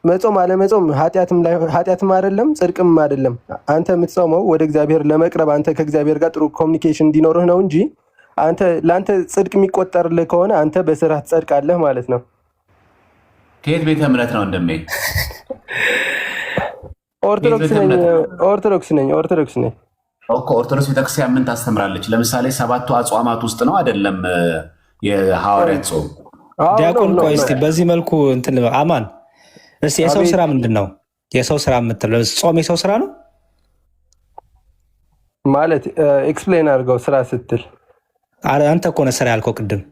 መጾም አለመጾም ኃጢአትም አይደለም ጽድቅም አይደለም። አንተ የምትጾመው ወደ እግዚአብሔር ለመቅረብ አንተ ከእግዚአብሔር ጋር ጥሩ ኮሚኒኬሽን እንዲኖርህ ነው እንጂ ለአንተ ጽድቅ የሚቆጠርልህ ከሆነ አንተ በስራ ትጸድቃለህ ማለት ነው። ከየት ቤተ እምነት ነው እንደሜ? ኦርቶዶክስ ነኝ። ኦርቶዶክስ ቤተክርስቲያን ምን ታስተምራለች? ለምሳሌ 7ቱ አጽዋማት ውስጥ ነው አይደለም የሐዋርያት ጾም? ዲያቆን ቆይ እስኪ በዚህ መልኩ እንትን አማን እስኪ የሰው ስራ ምንድን ነው? የሰው ስራ የምትለው ጾም የሰው ስራ ነው ማለት ኤክስፕሌን አድርገው። ስራ ስትል አንተ እኮ ነህ ስራ ያልከው ቅድም።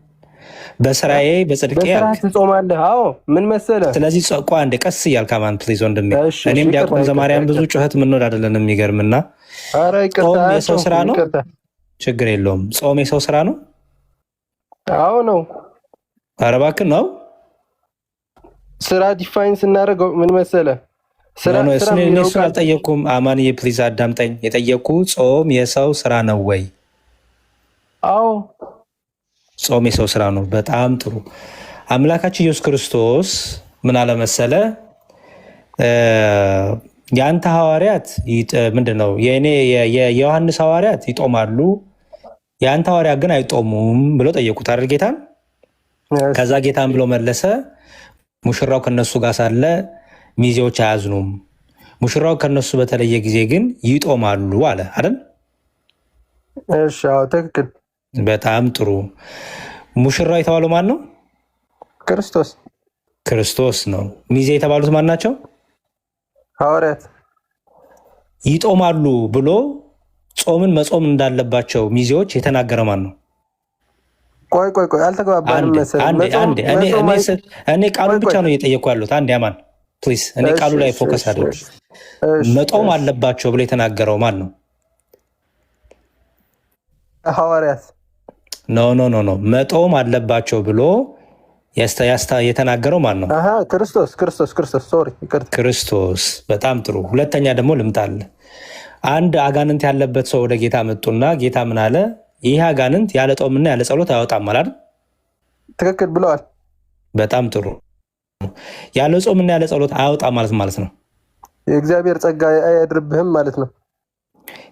በስራዬ በጽድቄ ትጾማለህ። አዎ ምን መሰለህ። ስለዚህ ቆይ አንዴ ቀስ እያልክ አማን ፕሊዝ ወንድሜ። እኔም ዲያቆን ዘማርያም ብዙ ጩኸት የምንወድ አይደለን። የሚገርምና ጾም የሰው ስራ ነው። ችግር የለውም። ጾም የሰው ስራ ነው። አዎ ነው። ኧረ እባክህ ነው። ስራ ዲፋይን ስናደርገው ምን መሰለህ፣ እሱን አልጠየኩም። አማንዬ ፕሊዝ አዳምጠኝ። የጠየቁ ጾም የሰው ስራ ነው ወይ? አዎ ጾም የሰው ስራ ነው። በጣም ጥሩ። አምላካችን ኢየሱስ ክርስቶስ ምን አለ መሰለህ፣ የአንተ ሐዋርያት ምንድን ነው የዮሐንስ ሐዋርያት ይጦማሉ፣ የአንተ ሐዋርያት ግን አይጦሙም ብሎ ጠየቁት አይደል ጌታን። ከዛ ጌታን ብሎ መለሰ፣ ሙሽራው ከነሱ ጋር ሳለ ሚዜዎች አያዝኑም፣ ሙሽራው ከነሱ በተለየ ጊዜ ግን ይጦማሉ አለ አይደል? እሺ ትክክል። በጣም ጥሩ። ሙሽራው የተባለው ማን ነው? ክርስቶስ ነው። ሚዜ የተባሉት ማን ናቸው? ሐዋርያት። ይጦማሉ ብሎ ጾምን መጾም እንዳለባቸው ሚዜዎች የተናገረ ማን ነው? ቆይ አልተግባባንም መሰለኝ። እኔ ቃሉን ብቻ ነው እየጠየኩ ያለሁት። አንድ ያማን ፕሊዝ፣ እኔ ቃሉ ላይ ፎከስ አድርግ። መጦም አለባቸው ብሎ የተናገረው ማን ነው? ሐዋርያት። ኖ መጦም አለባቸው ብሎ የተናገረው ማን ነው? ክርስቶስ። በጣም ጥሩ። ሁለተኛ ደግሞ ልምጣል። አንድ አጋንንት ያለበት ሰው ወደ ጌታ መጡና ጌታ ምን አለ? ይህ አጋንንት ያለ ጾምና ያለ ጸሎት አያወጣም ማለት ትክክል ብለዋል። በጣም ጥሩ። ያለ ጾምና ያለ ጸሎት አያወጣም ማለት ነው የእግዚአብሔር ጸጋ አያድርብህም ማለት ነው።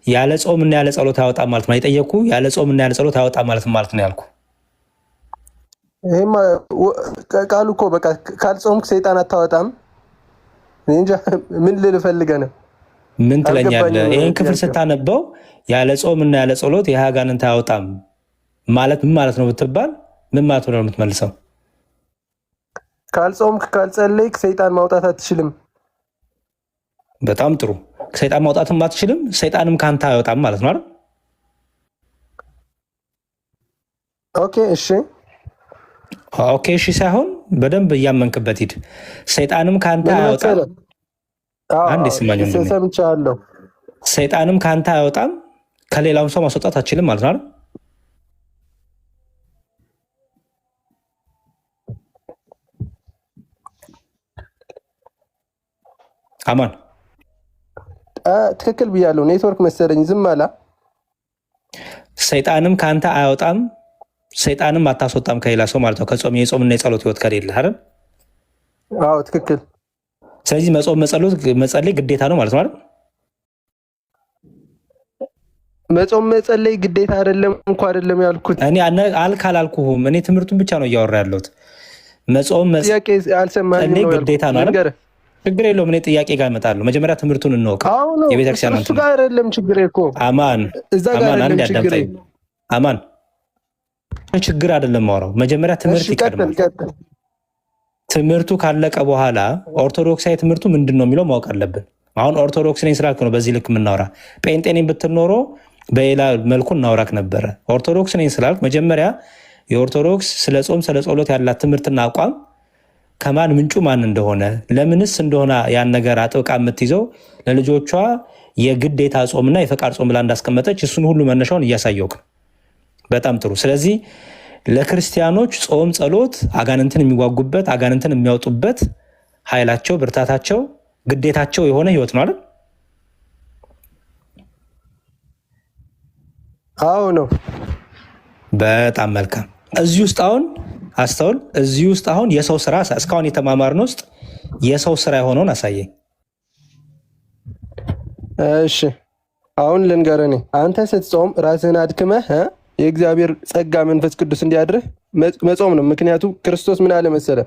ያለ ጾምና ያለ ጸሎት አያወጣም ማለት ነው። አይጠየቁ ያለ ጾምና ያለ ጸሎት አያወጣም ማለት ነው ያልኩ። ይሄማ ቃሉ እኮ በቃ ካልጾምክ ሰይጣን አታወጣም። እንጃ ምን ልል ፈልገህ ነው? ምን ትለኛለህ? ይሄን ክፍል ስታነበው ያለ ጾምና ያለ ጸሎት ይህ አጋንንት አያወጣም ማለት ምን ማለት ነው ብትባል ምን ማለት ነው የምትመልሰው? ካልጾምክ ካልጸለይክ ሰይጣን ማውጣት አትችልም። በጣም ጥሩ። ሰይጣን ማውጣትም አትችልም፣ ሰይጣንም ካንተ አያወጣም ማለት ነው አይደል? ኦኬ እሺ ሳይሆን በደንብ እያመንክበት ሂድ። ሰይጣንም ካንተ አያወጣም። አንዴ ስማኝ ሰምቻለሁ። ሰይጣንም ካንተ አያወጣም፣ ከሌላውም ሰው ማስወጣት አትችልም ማለት ነው አይደል? አማን ትክክል ብያለሁ። ኔትወርክ መሰለኝ ዝም አላ። ሰይጣንም ካንተ አያወጣም፣ ሰይጣንም አታስወጣም ከሌላ ሰው ማለት ነው። የጾምና የጸሎት ህይወት ከሌለ አይደል? አዎ ትክክል። ስለዚህ መጾም መጸለይ ግዴታ ነው ማለት ነው አይደል? መጾም መጸለይ ግዴታ አይደለም እንኳን አይደለም ያልኩት እኔ አላልኩህም። እኔ ትምህርቱን ብቻ ነው እያወራ ያለሁት። መጾም መጸለይ ግዴታ ነው አይደል? ችግር የለውም። እኔ ጥያቄ ጋር እመጣለሁ። መጀመሪያ ትምህርቱን እንወቅ። የቤተክርስቲያን እሱ ጋር አይደለም ችግር እኮ አማን አንድ ያዳምጠኝ። አማን ችግር አይደለም ማውራው። መጀመሪያ ትምህርት ይቀድማል። ትምህርቱ ካለቀ በኋላ ኦርቶዶክሳዊ ትምህርቱ ምንድን ነው የሚለው ማወቅ አለብን። አሁን ኦርቶዶክስ ነኝ ስላልክ ነው በዚህ ልክ የምናወራ። ጴንጤኔን ብትኖሮ በሌላ መልኩ እናወራክ ነበረ። ኦርቶዶክስ ነኝ ስላልክ መጀመሪያ የኦርቶዶክስ ስለ ጾም ስለ ጸሎት ያላት ትምህርትና አቋም ከማን ምንጩ ማን እንደሆነ ለምንስ እንደሆነ ያን ነገር አጥብቃ የምትይዘው ለልጆቿ የግዴታ ጾምና የፈቃድ ጾም ብላ እንዳስቀመጠች እሱን ሁሉ መነሻውን እያሳየውክ ነው። በጣም ጥሩ። ስለዚህ ለክርስቲያኖች ጾም ጸሎት አጋንንትን የሚዋጉበት አጋንንትን የሚያወጡበት ኃይላቸው ብርታታቸው ግዴታቸው የሆነ ህይወት ነው አይደል? አዎ ነው። በጣም መልካም። እዚህ ውስጥ አሁን አስተውል። እዚህ ውስጥ አሁን የሰው ስራ እስካሁን የተማማርን ውስጥ የሰው ስራ የሆነውን አሳየኝ። እሺ አሁን ልንገርህ፣ አንተ ስትጾም ራስህን አድክመህ የእግዚአብሔር ጸጋ መንፈስ ቅዱስ እንዲያድርህ መጾም ነው። ምክንያቱም ክርስቶስ ምን አለ መሰለ፣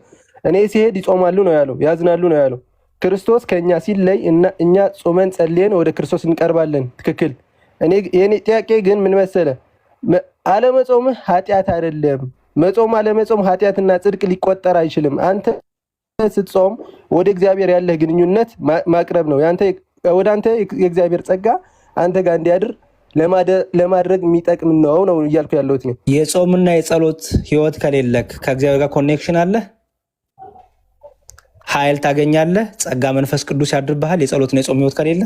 እኔ ሲሄድ ይጾማሉ ነው ያለው፣ ያዝናሉ ነው ያለው። ክርስቶስ ከእኛ ሲለይ እና እኛ ጾመን ጸልየን ወደ ክርስቶስ እንቀርባለን። ትክክል። የኔ ጥያቄ ግን ምን መሰለ፣ አለመጾምህ ኃጢአት አይደለም። መጾም አለመጾም ኃጢአትና ጽድቅ ሊቆጠር አይችልም። አንተ ስትጾም ወደ እግዚአብሔር ያለህ ግንኙነት ማቅረብ ነው። ወደ አንተ የእግዚአብሔር ጸጋ አንተ ጋር እንዲያድር ለማድረግ የሚጠቅም ነው እያልኩ ያለሁት። የጾምና የጸሎት ህይወት ከሌለክ ከእግዚአብሔር ጋር ኮኔክሽን አለ፣ ኃይል ታገኛለህ፣ ጸጋ መንፈስ ቅዱስ ያድርብሃል። የጸሎትና የጾም ህይወት ከሌለ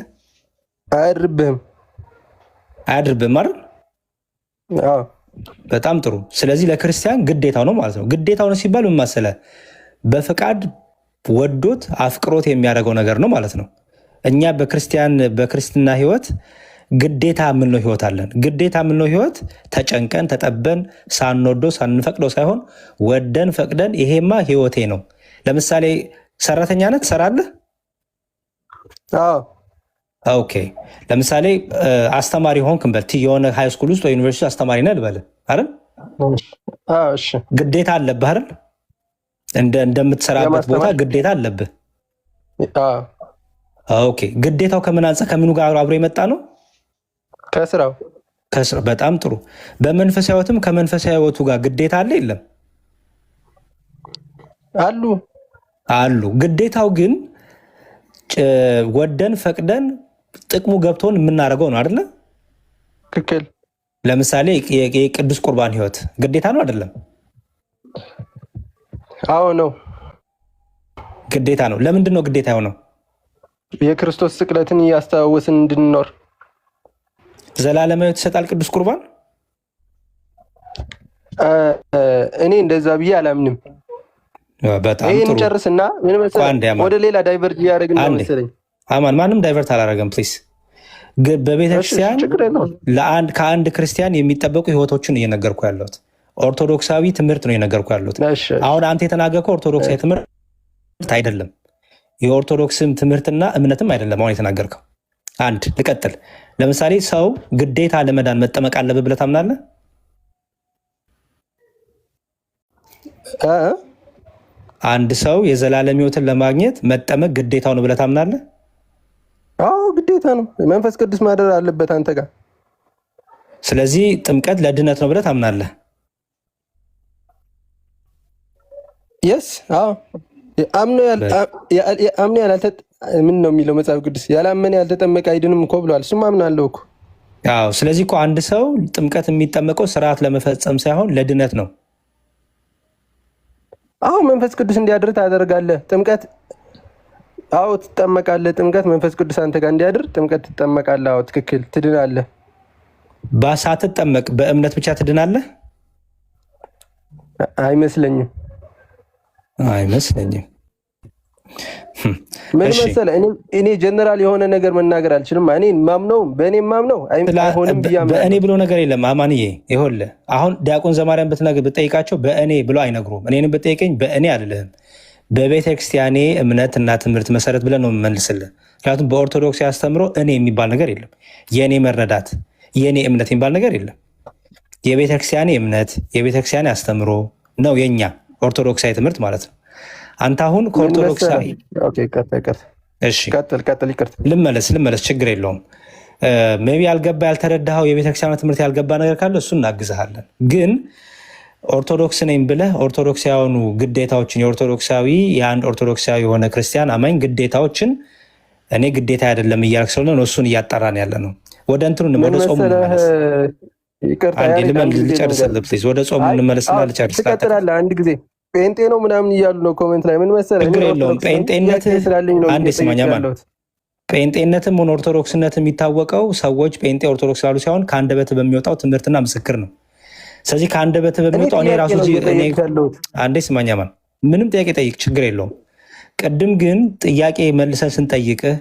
አያድርብህም አይደል? በጣም ጥሩ። ስለዚህ ለክርስቲያን ግዴታው ነው ማለት ነው። ግዴታው ነው ሲባል ምን መሰለህ? በፍቃድ ወዶት አፍቅሮት የሚያደርገው ነገር ነው ማለት ነው። እኛ በክርስትና ህይወት ግዴታ የምንለው ህይወት አለን። ግዴታ የምንለው ህይወት ተጨንቀን ተጠበን ሳንወደው ሳንፈቅደው ሳይሆን ወደን ፈቅደን ይሄማ ህይወቴ ነው። ለምሳሌ ሰራተኛ ነህ፣ ትሰራለህ። ኦኬ። ለምሳሌ አስተማሪ ሆንክ እንበል፣ የሆነ ሃይ ስኩል ውስጥ ወይ ዩኒቨርሲቲ አስተማሪ ነህ ልበል አይደል? ግዴታ አለብህ አይደል? እንደምትሰራበት ቦታ ግዴታ አለብህ። ኦኬ። ግዴታው ከምን አንጻር ከምኑ ጋር አብሮ የመጣ ነው? ከስራው። በጣም ጥሩ። በመንፈሳዊ ህይወትም ከመንፈሳዊ ህይወቱ ጋር ግዴታ አለ የለም? አሉ። ግዴታው ግን ወደን ፈቅደን ጥቅሙ ገብቶን የምናደርገው ነው አይደለ? ትክክል። ለምሳሌ የቅዱስ ቁርባን ህይወት ግዴታ ነው አይደለም? አዎ ነው፣ ግዴታ ነው። ለምንድን ነው ግዴታ የሆነው? የክርስቶስ ስቅለትን እያስተዋወስን እንድንኖር። ዘላለማዊ ይሰጣል ቅዱስ ቁርባን? እኔ እንደዛ ብዬ አላምንም። በጣም ጥሩ። ጥሩ። ጨርስና ምን መሰለህ፣ ወደ ሌላ ዳይቨርት እያደረግን ነው መሰለኝ። አማን፣ ማንም ዳይቨርት አላደረገም። ፕሊስ። በቤተክርስቲያን ከአንድ ክርስቲያን የሚጠበቁ ህይወቶችን እየነገርኩ ያለሁት ኦርቶዶክሳዊ ትምህርት ነው እየነገርኩ ያለሁት። አሁን አንተ የተናገርከው ኦርቶዶክሳዊ ትምህርት አይደለም፣ የኦርቶዶክስም ትምህርትና እምነትም አይደለም አሁን የተናገርከው። አንድ ልቀጥል። ለምሳሌ ሰው ግዴታ ለመዳን መጠመቅ አለበት ብለህ ታምናለህ? አንድ ሰው የዘላለም ህይወትን ለማግኘት መጠመቅ ግዴታው ነው ብለህ ታምናለህ? አዎ ግዴታ ነው። መንፈስ ቅዱስ ማደር አለበት አንተ ጋር። ስለዚህ ጥምቀት ለድነት ነው ብለህ ታምናለህ? የስ አዎ። አምኖ ምን ነው የሚለው መጽሐፍ ቅዱስ? ያላመነ ያልተጠመቀ አይድንም እኮ ብሏል። እሱም አምናለሁ እኮ። አዎ። ስለዚህ እኮ አንድ ሰው ጥምቀት የሚጠመቀው ስርዓት ለመፈጸም ሳይሆን ለድነት ነው። አዎ መንፈስ ቅዱስ እንዲያድር ታደርጋለህ። ጥምቀት አዎ ትጠመቃለህ። ጥምቀት መንፈስ ቅዱስ አንተ ጋር እንዲያድር ጥምቀት ትጠመቃለህ። አዎ ትክክል። ትድናለህ። ሳትጠመቅ በእምነት ብቻ ትድናለህ? አይመስለኝም። ምን መሰለህ፣ እኔ ጀነራል የሆነ ነገር መናገር አልችልም። እኔ ማምነው በእኔ ማምነው አይሆንም ብያለሁ። በእኔ ብሎ ነገር የለም አማንዬ። ይኸውልህ አሁን ዲያቆን ዘማርያም ብትጠይቃቸው በእኔ ብሎ አይነግሩም። እኔንም ብትጠይቀኝ በእኔ አልልህም። በቤተ ክርስቲያኔ እምነትና ትምህርት መሰረት ብለን ነው የምመልስልህ። ምክንያቱም በኦርቶዶክስ ያስተምሮ እኔ የሚባል ነገር የለም። የእኔ መረዳት የእኔ እምነት የሚባል ነገር የለም። የቤተ ክርስቲያኔ እምነት የቤተ ክርስቲያኔ አስተምሮ ነው የኛ ኦርቶዶክሳዊ ትምህርት ማለት ነው። አንተ አሁን ከኦርቶዶክሳዊ ልመለስ፣ ችግር የለውም። ሜይ ቢ ያልገባ ያልተረዳኸው የቤተክርስቲያን ትምህርት ያልገባ ነገር ካለ እሱ እናግዝሃለን። ግን ኦርቶዶክስ ነኝ ብለህ ኦርቶዶክሳውያኑ ግዴታዎችን የአንድ ኦርቶዶክሳዊ የሆነ ክርስቲያን አማኝ ግዴታዎችን እኔ ግዴታ አይደለም እያልክ ስለሆነ እሱን እያጣራን ያለ ነው። ወደ እንትኑ ወደ ጾሙ ልጨርስልህ። ወደ ጾሙ እንመለስና ልጨርስ። ትቀጥላለህ አንድ ጊዜ ጴንጤ ነው ምናምን እያሉ ነው ኮሜንት ላይ። ምን መሰለህ ችግር የለውም። አንድ ስማኛ ማለት ጴንጤነትም ሆነ ኦርቶዶክስነት የሚታወቀው ሰዎች ጴንጤ ኦርቶዶክስ ላሉ ሳይሆን ከአንደበት በሚወጣው ትምህርትና ምስክር ነው። ስለዚህ ከአንደበት በሚወጣው እኔ ራሱ አንዴ ስማኛ ማለት ምንም ጥያቄ ጠይቅ፣ ችግር የለውም። ቅድም ግን ጥያቄ መልሰን ስንጠይቅህ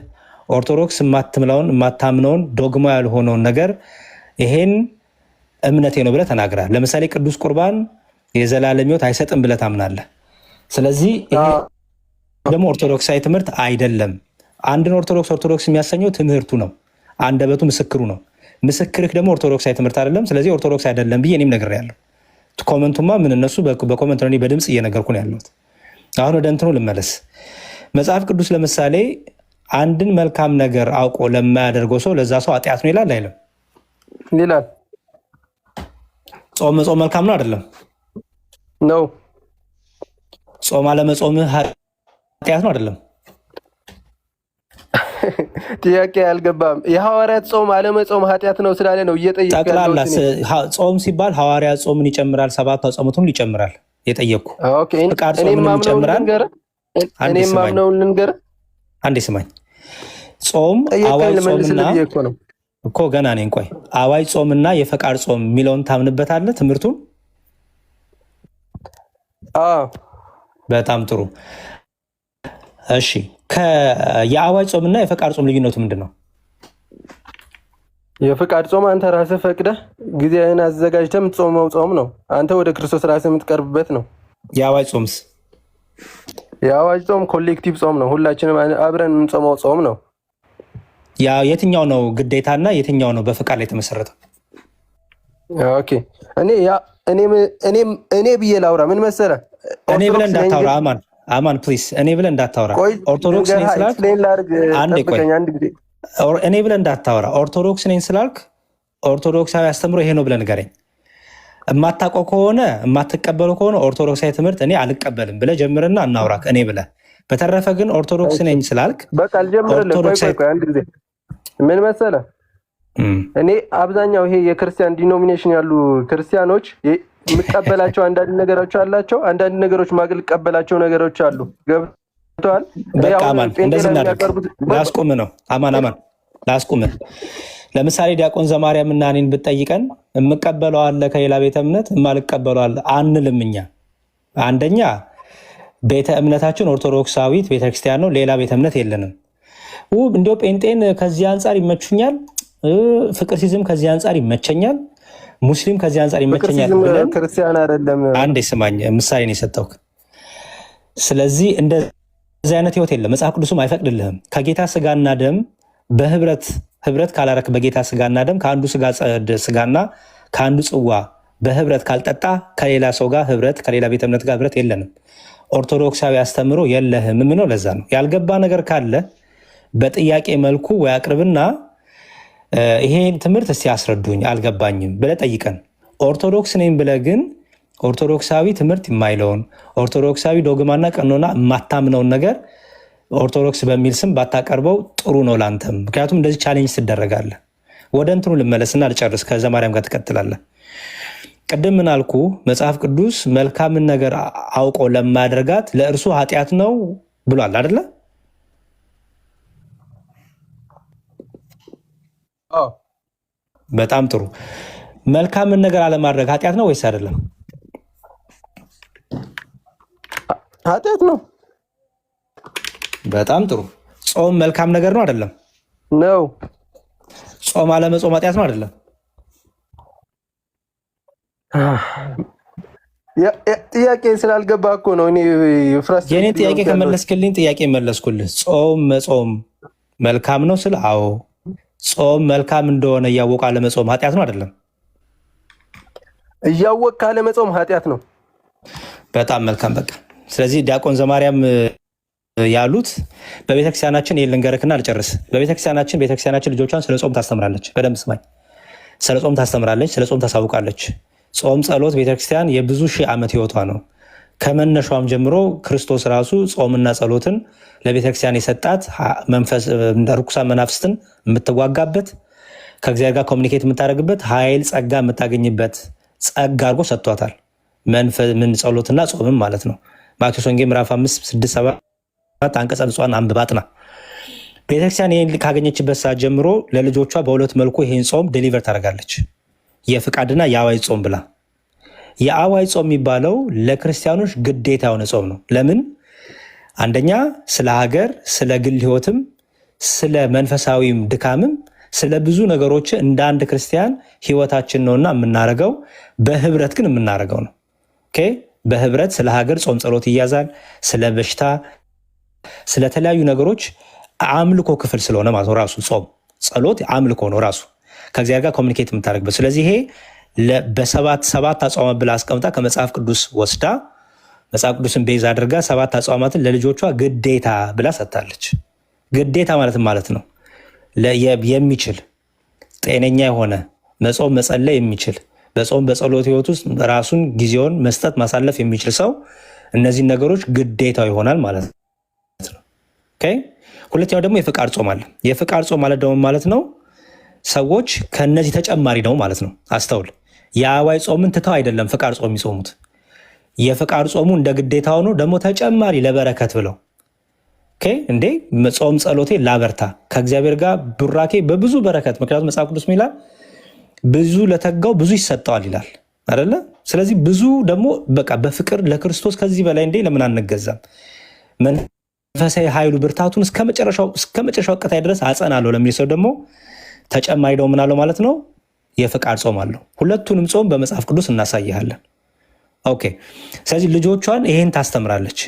ኦርቶዶክስ የማታምነውን ዶግማ ያልሆነውን ነገር ይሄን እምነቴ ነው ብለህ ተናግራል። ለምሳሌ ቅዱስ ቁርባን የዘላለም ሕይወት አይሰጥም ብለህ ታምናለህ። ስለዚህ ደግሞ ኦርቶዶክሳዊ ትምህርት አይደለም። አንድን ኦርቶዶክስ የሚያሰኘው ትምህርቱ ነው፣ አንደበቱ ምስክሩ ነው። ምስክርህ ደግሞ ኦርቶዶክሳዊ ትምህርት አይደለም። ስለዚህ ኦርቶዶክስ አይደለም ብዬ እኔም ነግሬያለሁ። ኮመንቱማ ምን እነሱ በኮመንት ነው፣ እኔ በድምፅ እየነገርኩ ነው ያለሁት። አሁን ወደ እንትኑ ልመለስ። መጽሐፍ ቅዱስ ለምሳሌ አንድን መልካም ነገር አውቆ ለማያደርገው ሰው ለዛ ሰው ኃጢአት ነው ይላል አይልም? ይላል። ጾም መጾም መልካም ነው አይደለም? ነው። ጾም አለመጾምህ ኃጢአት ነው አይደለም? ጥያቄ አልገባም። የሐዋርያት ጾም አለመጾም ኃጢአት ነው ስላለ ነው እየጠየቅኩ ያለው። ጠቅላላ ጾም ሲባል ሐዋርያት ጾምን ይጨምራል፣ ሰባቱ አጾሙትን ይጨምራል። የጠየቅኩ ፍቃድ ጾምን ይጨምራል። እኔም ማምነውን ልንገር። አንዴ ስማኝ። ጾም አዋጅ ጾምና እኮ ገና ነኝ። ቆይ አዋጅ ጾምና የፈቃድ ጾም የሚለውን ታምንበታለህ ትምህርቱን? በጣም ጥሩ። እሺ የአዋጅ ጾምና የፈቃድ ጾም ልዩነቱ ምንድን ነው? የፈቃድ ጾም አንተ ራስህ ፈቅደህ ጊዜህን አዘጋጅተህ የምትጾመው ጾም ነው። አንተ ወደ ክርስቶስ ራስህ የምትቀርብበት ነው። የአዋጅ ጾምስ? የአዋጅ ጾም ኮሌክቲቭ ጾም ነው። ሁላችንም አብረን የምንጾመው ጾም ነው። የትኛው ነው ግዴታና የትኛው ነው በፈቃድ ላይ የተመሰረተው? ኦኬ እኔ ብዬ ላውራ። ምን መሰለህ፣ እኔ ብለህ እንዳታውራ አማን ፕሊዝ፣ እኔ ብለህ እንዳታወራ። ኦርቶዶክስ ነኝ ስላልክ እኔ ብለህ እንዳታወራ። ኦርቶዶክስ ነኝ ስላልክ ኦርቶዶክሳዊ አስተምሮ ይሄ ነው ብለህ ንገረኝ። የማታውቀው ከሆነ የማትቀበለው ከሆነ ኦርቶዶክሳዊ ትምህርት እኔ አልቀበልም ብለህ ጀምርና እናውራ እኔ ብለህ። በተረፈ ግን ኦርቶዶክስ ነኝ ስላልክ በቃ አልጀምርልህ። ቆይ አንድ ጊዜ ምን መሰለህ፣ እኔ አብዛኛው ይሄ የክርስቲያን ዲኖሚኔሽን ያሉ ክርስቲያኖች የምቀበላቸው አንዳንድ ነገሮች አላቸው፣ አንዳንድ ነገሮች ማልቀበላቸው ነገሮች አሉ። ገብቶሃል? በቃ አማን እንደዚህ እናደርግ። ላስቁም ነው አማን ላስቁም። ለምሳሌ ዲያቆን ዘማርያም እና እኔን ብትጠይቀን የምቀበለው አለ ከሌላ ቤተ እምነት የማልቀበለው አለ አንልም። እኛ አንደኛ ቤተ እምነታችን ኦርቶዶክሳዊት ቤተክርስቲያን ነው፣ ሌላ ቤተ እምነት የለንም። እንዲያው ጴንጤን ከዚህ አንጻር ይመቹኛል፣ ፍቅር ሲዝም ከዚህ አንጻር ይመቸኛል፣ ሙስሊም ከዚህ አንጻር ይመቸኛል ብለን ክርስቲያን አይደለም። አንዴ ስማኝ፣ ምሳሌ ነው የሰጠሁት። ስለዚህ እንደዚህ አይነት ህይወት የለም፣ መጽሐፍ ቅዱስም አይፈቅድልህም። ከጌታ ስጋና ደም ህብረት ካላረክ በጌታ ስጋና ደም ከአንዱ ስጋና ከአንዱ ጽዋ በህብረት ካልጠጣ ከሌላ ሰው ጋር ህብረት ከሌላ ቤተ እምነት ጋር ህብረት የለንም። ኦርቶዶክሳዊ አስተምሮ የለህም ምነው። ለዛ ነው ያልገባ ነገር ካለ በጥያቄ መልኩ ወይ አቅርብና ይሄን ትምህርት እስቲ አስረዱኝ አልገባኝም ብለህ ጠይቀን። ኦርቶዶክስ ነኝ ብለህ ግን ኦርቶዶክሳዊ ትምህርት የማይለውን ኦርቶዶክሳዊ ዶግማና ቀኖና የማታምነውን ነገር ኦርቶዶክስ በሚል ስም ባታቀርበው ጥሩ ነው ላንተም። ምክንያቱም እንደዚህ ቻሌንጅ ትደረጋለህ። ወደ እንትኑ ልመለስና ልጨርስ፣ ከዘማርያም ጋር ትቀጥላለህ። ቅድም ምን አልኩ? መጽሐፍ ቅዱስ መልካምን ነገር አውቆ ለማያደርጋት ለእርሱ ኃጢአት ነው ብሏል አይደለ? በጣም ጥሩ። መልካምን ነገር አለማድረግ ኃጢአት ነው ወይስ አይደለም? ኃጢአት ነው። በጣም ጥሩ። ጾም መልካም ነገር ነው አይደለም? ነው። ጾም አለመጾም ኃጢአት ነው አይደለም? ጥያቄ ስላልገባ እኮ ነው። የኔ ጥያቄ ከመለስክልኝ ጥያቄ መለስኩልህ። ጾም መጾም መልካም ነው ስል አዎ። ጾም መልካም እንደሆነ እያወቅ አለመጾም ኃጢአት ነው አይደለም? እያወቅ አለመጾም ኃጢአት ነው። በጣም መልካም። በቃ ስለዚህ ዲያቆን ዘማርያም ያሉት በቤተክርስቲያናችን ይሄን ልንገርክና ልጨርስ። ቤተክርስቲያናችን ልጆቿን ስለ ጾም ታስተምራለች። በደንብ ስማኝ። ስለ ጾም ታስተምራለች፣ ስለ ጾም ታሳውቃለች። ጾም፣ ጸሎት ቤተክርስቲያን የብዙ ሺህ ዓመት ህይወቷ ነው። ከመነሻውም ጀምሮ ክርስቶስ ራሱ ጾምና ጸሎትን ለቤተክርስቲያን የሰጣት ርኩሳን መናፍስትን የምትዋጋበት ከእግዚአብሔር ጋር ኮሚኒኬት የምታደርግበት ኃይል ጸጋ የምታገኝበት ጸጋ አድርጎ ሰጥቷታል። ምን ጸሎትና ጾምም ማለት ነው። ማቴዎስ ወንጌል ምዕራፍ 5:6-7 አንቀጸ ብፁዓን አንብባጥና ቤተክርስቲያን ይህን ካገኘችበት ሰዓት ጀምሮ ለልጆቿ በሁለት መልኩ ይህን ጾም ዴሊቨር ታደርጋለች። የፍቃድና የአዋጅ ጾም ብላ። የአዋጅ ጾም የሚባለው ለክርስቲያኖች ግዴታ የሆነ ጾም ነው። ለምን? አንደኛ ስለ ሀገር፣ ስለ ግል ህይወትም፣ ስለ መንፈሳዊም ድካምም፣ ስለ ብዙ ነገሮች እንደ አንድ ክርስቲያን ህይወታችን ነውና የምናደርገው፣ በህብረት ግን የምናደርገው ነው። በህብረት ስለ ሀገር ጾም ጸሎት ይያዛል። ስለ በሽታ ስለተለያዩ ነገሮች አምልኮ ክፍል ስለሆነ ማለት ነው። ራሱ ጾም ጸሎት አምልኮ ነው ራሱ ከእግዚአብሔር ጋር ኮሚኒኬት የምታደርግበት። ስለዚህ ይሄ ሰባት አጽዋማት ብላ አስቀምጣ ከመጽሐፍ ቅዱስ ወስዳ መጽሐፍ ቅዱስን ቤዛ አድርጋ 7 አጽዋማትን ለልጆቿ ግዴታ ብላ ሰጥታለች። ግዴታ ማለት ነው የሚችል ጤነኛ የሆነ መጾም መጸለይ የሚችል በጾም በጸሎት ህይወት ውስጥ ራሱን ጊዜውን መስጠት ማሳለፍ የሚችል ሰው እነዚህን ነገሮች ግዴታው ይሆናል ማለት ነው። ሁለተኛው ደግሞ የፍቃድ ጾም አለ። የፍቃድ ጾም ማለት ደግሞ ማለት ነው ሰዎች ከነዚህ ተጨማሪ ነው ማለት ነው። አስተውል። የአዋይ ጾምን ትተው አይደለም ፍቃድ ጾም የሚጾሙት። የፍቃድ ጾሙ እንደ ግዴታ ሆኖ ደግሞ ተጨማሪ ለበረከት ብለው እንዴ ጾም ጸሎቴ ላበርታ ከእግዚአብሔር ጋር ቡራኬ በብዙ በረከት። ምክንያቱም መጽሐፍ ቅዱስ ይላል ብዙ ለተጋው ብዙ ይሰጠዋል ይላል አይደለ? ስለዚህ ብዙ ደግሞ በቃ በፍቅር ለክርስቶስ ከዚህ በላይ እንዴ ለምን አንገዛም? መንፈሳዊ ኃይሉ ብርታቱን እስከ መጨረሻው ቀጣይ ድረስ አጸናለሁ ለሚል ሰው ደግሞ ተጨማሪ ደግሞ ምን አለው ማለት ነው? የፍቃድ ጾም አለው። ሁለቱንም ጾም በመጽሐፍ ቅዱስ እናሳይሃለን። ኦኬ። ስለዚህ ልጆቿን ይሄን ታስተምራለች።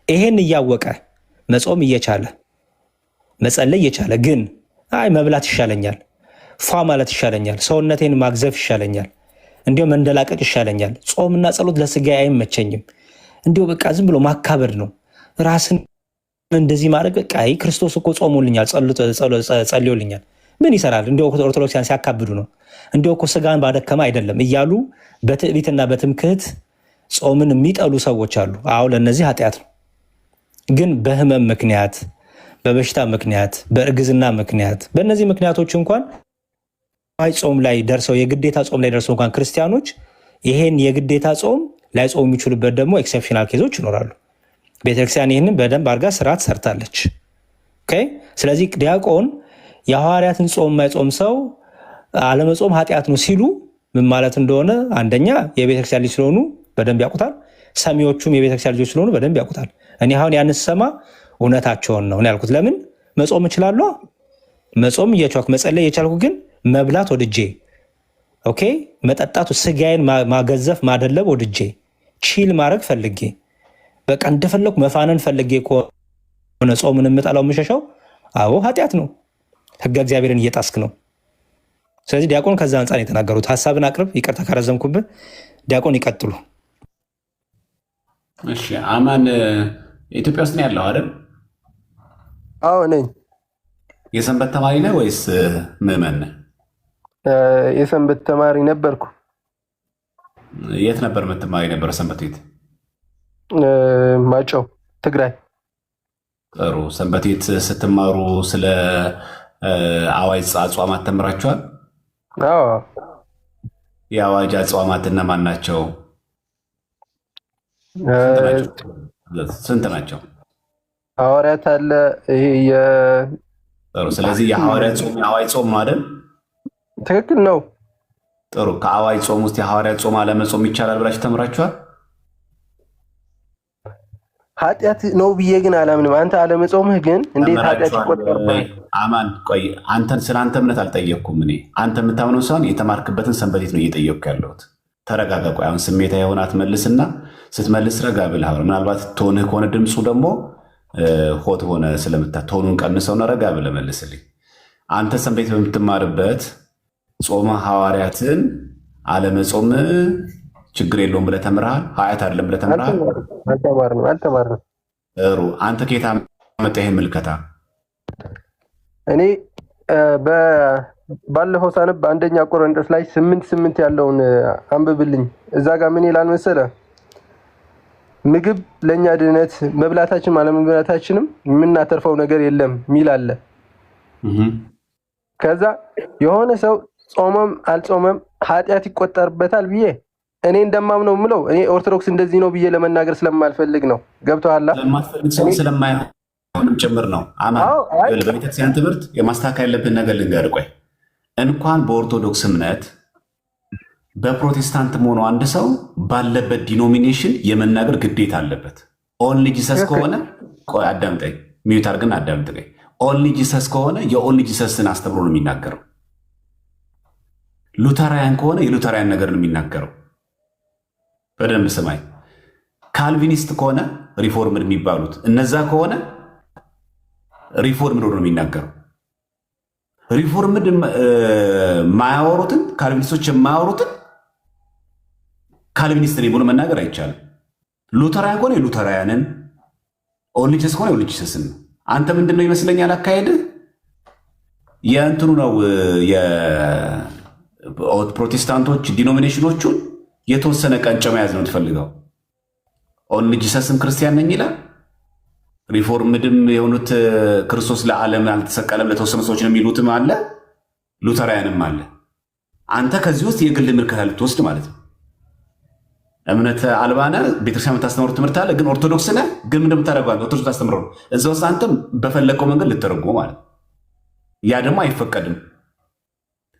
ይሄን እያወቀ መጾም እየቻለ መጸለይ እየቻለ ግን አይ መብላት ይሻለኛል፣ ፏ ማለት ይሻለኛል፣ ሰውነቴን ማግዘፍ ይሻለኛል፣ እንዲሁም መንደላቀቅ ይሻለኛል፣ ጾምና ጸሎት ለስጋ አይመቸኝም፣ እንዲሁ በቃ ዝም ብሎ ማካበድ ነው ራስን እንደዚህ ማድረግ በቃ ክርስቶስ እኮ ጾሞልኛል፣ ጸልዮልኛል፣ ምን ይሰራል? እንዲሁ ኦርቶዶክሲያን ሲያካብዱ ነው። እንዲሁ እኮ ስጋን ባደከመ አይደለም እያሉ በትዕቢትና በትምክህት ጾምን የሚጠሉ ሰዎች አሉ። አዎ ለእነዚህ ኃጢአት ነው። ግን በህመም ምክንያት፣ በበሽታ ምክንያት፣ በእርግዝና ምክንያት በእነዚህ ምክንያቶች እንኳን ጾም ላይ ደርሰው የግዴታ ጾም ላይ ደርሰው እንኳን ክርስቲያኖች ይሄን የግዴታ ጾም ላይ ጾም የሚችሉበት ደግሞ ኤክሴፕሽናል ኬዞች ይኖራሉ። ቤተክርስቲያን ይህንን በደንብ አድርጋ ስርዓት ሰርታለች። ስለዚህ ዲያቆን የሐዋርያትን ጾም የማይጾም ሰው አለመጾም ኃጢአት ነው ሲሉ ምን ማለት እንደሆነ አንደኛ የቤተክርስቲያን ልጅ ስለሆኑ በደንብ ያውቁታል። ሰሚዎቹም የቤተክርስቲያን ልጆች ስለሆኑ በደንብ ያውቁታል። እኔ አሁን ያን ስሰማ እውነታቸውን ነው ያልኩት። ለምን መጾም እችላለሁ፣ መጾም እየቻልኩ መጸለይ እየቻልኩ ግን መብላት ወድጄ መጠጣቱ ስጋዬን ማገዘፍ ማደለብ ወድጄ ቺል ማድረግ ፈልጌ በቃ እንደፈለኩ መፋነን ፈልጌ ከሆነ ጾምን የምጠላው የምሸሻው አዎ ኃጢአት ነው፣ ህገ እግዚአብሔርን እየጣስክ ነው። ስለዚህ ዲያቆን ከዛ አንጻር የተናገሩት ሀሳብን አቅርብ። ይቅርታ ካረዘምኩብህ ዲያቆን ይቀጥሉ። እሺ አማን ኢትዮጵያ ውስጥ ነው ያለው አይደል? አዎ ነኝ። የሰንበት ተማሪ ነህ ወይስ ምዕመን ነህ? የሰንበት ተማሪ ነበርኩ። የት ነበር የምትማሪ ነበር ሰንበት ቤት? ማጨው ትግራይ። ጥሩ። ሰንበት ቤት ስትማሩ ስለ አዋጅ አጽዋማት ተምራችኋል? አዎ። የአዋጅ አጽዋማት እነማን ናቸው? ስንት ናቸው? ሐዋርያት አለ። ይሄ ጥሩ። ስለዚህ የሐዋርያት ጾም የአዋጅ ጾም ነው አይደል? ትክክል ነው። ጥሩ። ከአዋጅ ጾም ውስጥ የሐዋርያት ጾም አለመጾም ይቻላል ብላችሁ ተምራችኋል? ኃጢአት ነው ብዬ ግን አላምንም። አንተ አለመጾምህ ግን እንዴት ኃጢአት ይቆጠርብሃል? አማን ቆይ፣ አንተን ስለ አንተ እምነት አልጠየቅኩም። እኔ አንተ የምታምነው ሳይሆን የተማርክበትን ሰንበት ቤት ነው እየጠየቅኩ ያለሁት። ተረጋጋ። ቆይ አሁን ስሜታ የሆነ አትመልስና ስትመልስ ረጋ ብለህ ምናልባት ቶንህ ከሆነ ድምፁ ደግሞ ሆት ሆነ ቶኑን ቀንሰውና ረጋ ብለህ መልስልኝ። አንተ ሰንበት ቤት በምትማርበት ጾመ ሐዋርያትን አለመጾም ችግር የለውም ብለህ ተምረሃል? ኃጢአት አይደለም ብለህ ተምረሃል? አልተማርንም። ጥሩ። አንተ ከየት መጣ ይሄን ምልከታ? እኔ ባለፈው ሳነብ አንደኛ ቆሮንቶስ ላይ 8:8 ያለውን አንብብልኝ። እዛ ጋር ምን ይላል መሰለህ? ምግብ ለእኛ ድህነት መብላታችን አለመብላታችንም የምናተርፈው ነገር የለም ሚል አለ። ከዛ የሆነ ሰው ጾመም አልጾመም ኃጢአት ይቆጠርበታል ብዬ እኔ እንደማምነው ምለው እኔ ኦርቶዶክስ እንደዚህ ነው ብዬ ለመናገር ስለማልፈልግ ነው። ገብቶሃል? ስለማትፈልግ ሰው ስለማይሆንም ጭምር ነው። በቤተክርስቲያን ትምህርት የማስተካከል ያለብን ነገር ልንገርህ። ቆይ እንኳን በኦርቶዶክስ እምነት በፕሮቴስታንትም ሆኖ አንድ ሰው ባለበት ዲኖሚኔሽን የመናገር ግዴታ አለበት። ኦንሊ ጂሰስ ከሆነ ቆይ አዳምጠኝ፣ ሚዩት አድርግና አዳምጠኝ። ኦንሊ ጂሰስ ከሆነ የኦንሊ ጂሰስን አስተምሮ ነው የሚናገረው። ሉተራያን ከሆነ የሉተራያን ነገር ነው የሚናገረው። በደንብ ስማኝ። ካልቪኒስት ከሆነ ሪፎርምድ የሚባሉት እነዛ ከሆነ ሪፎርምድ ነው የሚናገረው። ሪፎርምድ ማያወሩትን ካልቪኒስቶች የማያወሩትን ካልቪኒስት ነኝ ብሎ መናገር አይቻልም። ሉተራውያን ከሆነ የሉተራውያንን፣ ኦንሊችስ ከሆነ የኦንሊችስን ነው። አንተ ምንድነው ይመስለኛል አካሄድ የእንትኑ ነው የፕሮቴስታንቶች ዲኖሚኔሽኖቹን የተወሰነ ቀንጨ መያዝ ነው ትፈልገው። ኦንሊችስም ክርስቲያን ነኝ ይላል። ሪፎርምድም የሆኑት ክርስቶስ ለዓለም አልተሰቀለም ለተወሰኑ ሰዎች ነው የሚሉትም አለ፣ ሉተራውያንም አለ። አንተ ከዚህ ውስጥ የግል ምልከታ ልትወስድ ማለት ነው። እምነት አልባነ ቤተክርስቲያን የምታስተምሩ ትምህርት አለ፣ ግን ኦርቶዶክስ ነህ። ግን ምንድን የምታደርገው ኦርቶዶክስ ታስተምረው እዛ ውስጥ አንተም በፈለግከው መንገድ ልተረጎ ማለት ነው። ያ ደግሞ አይፈቀድም።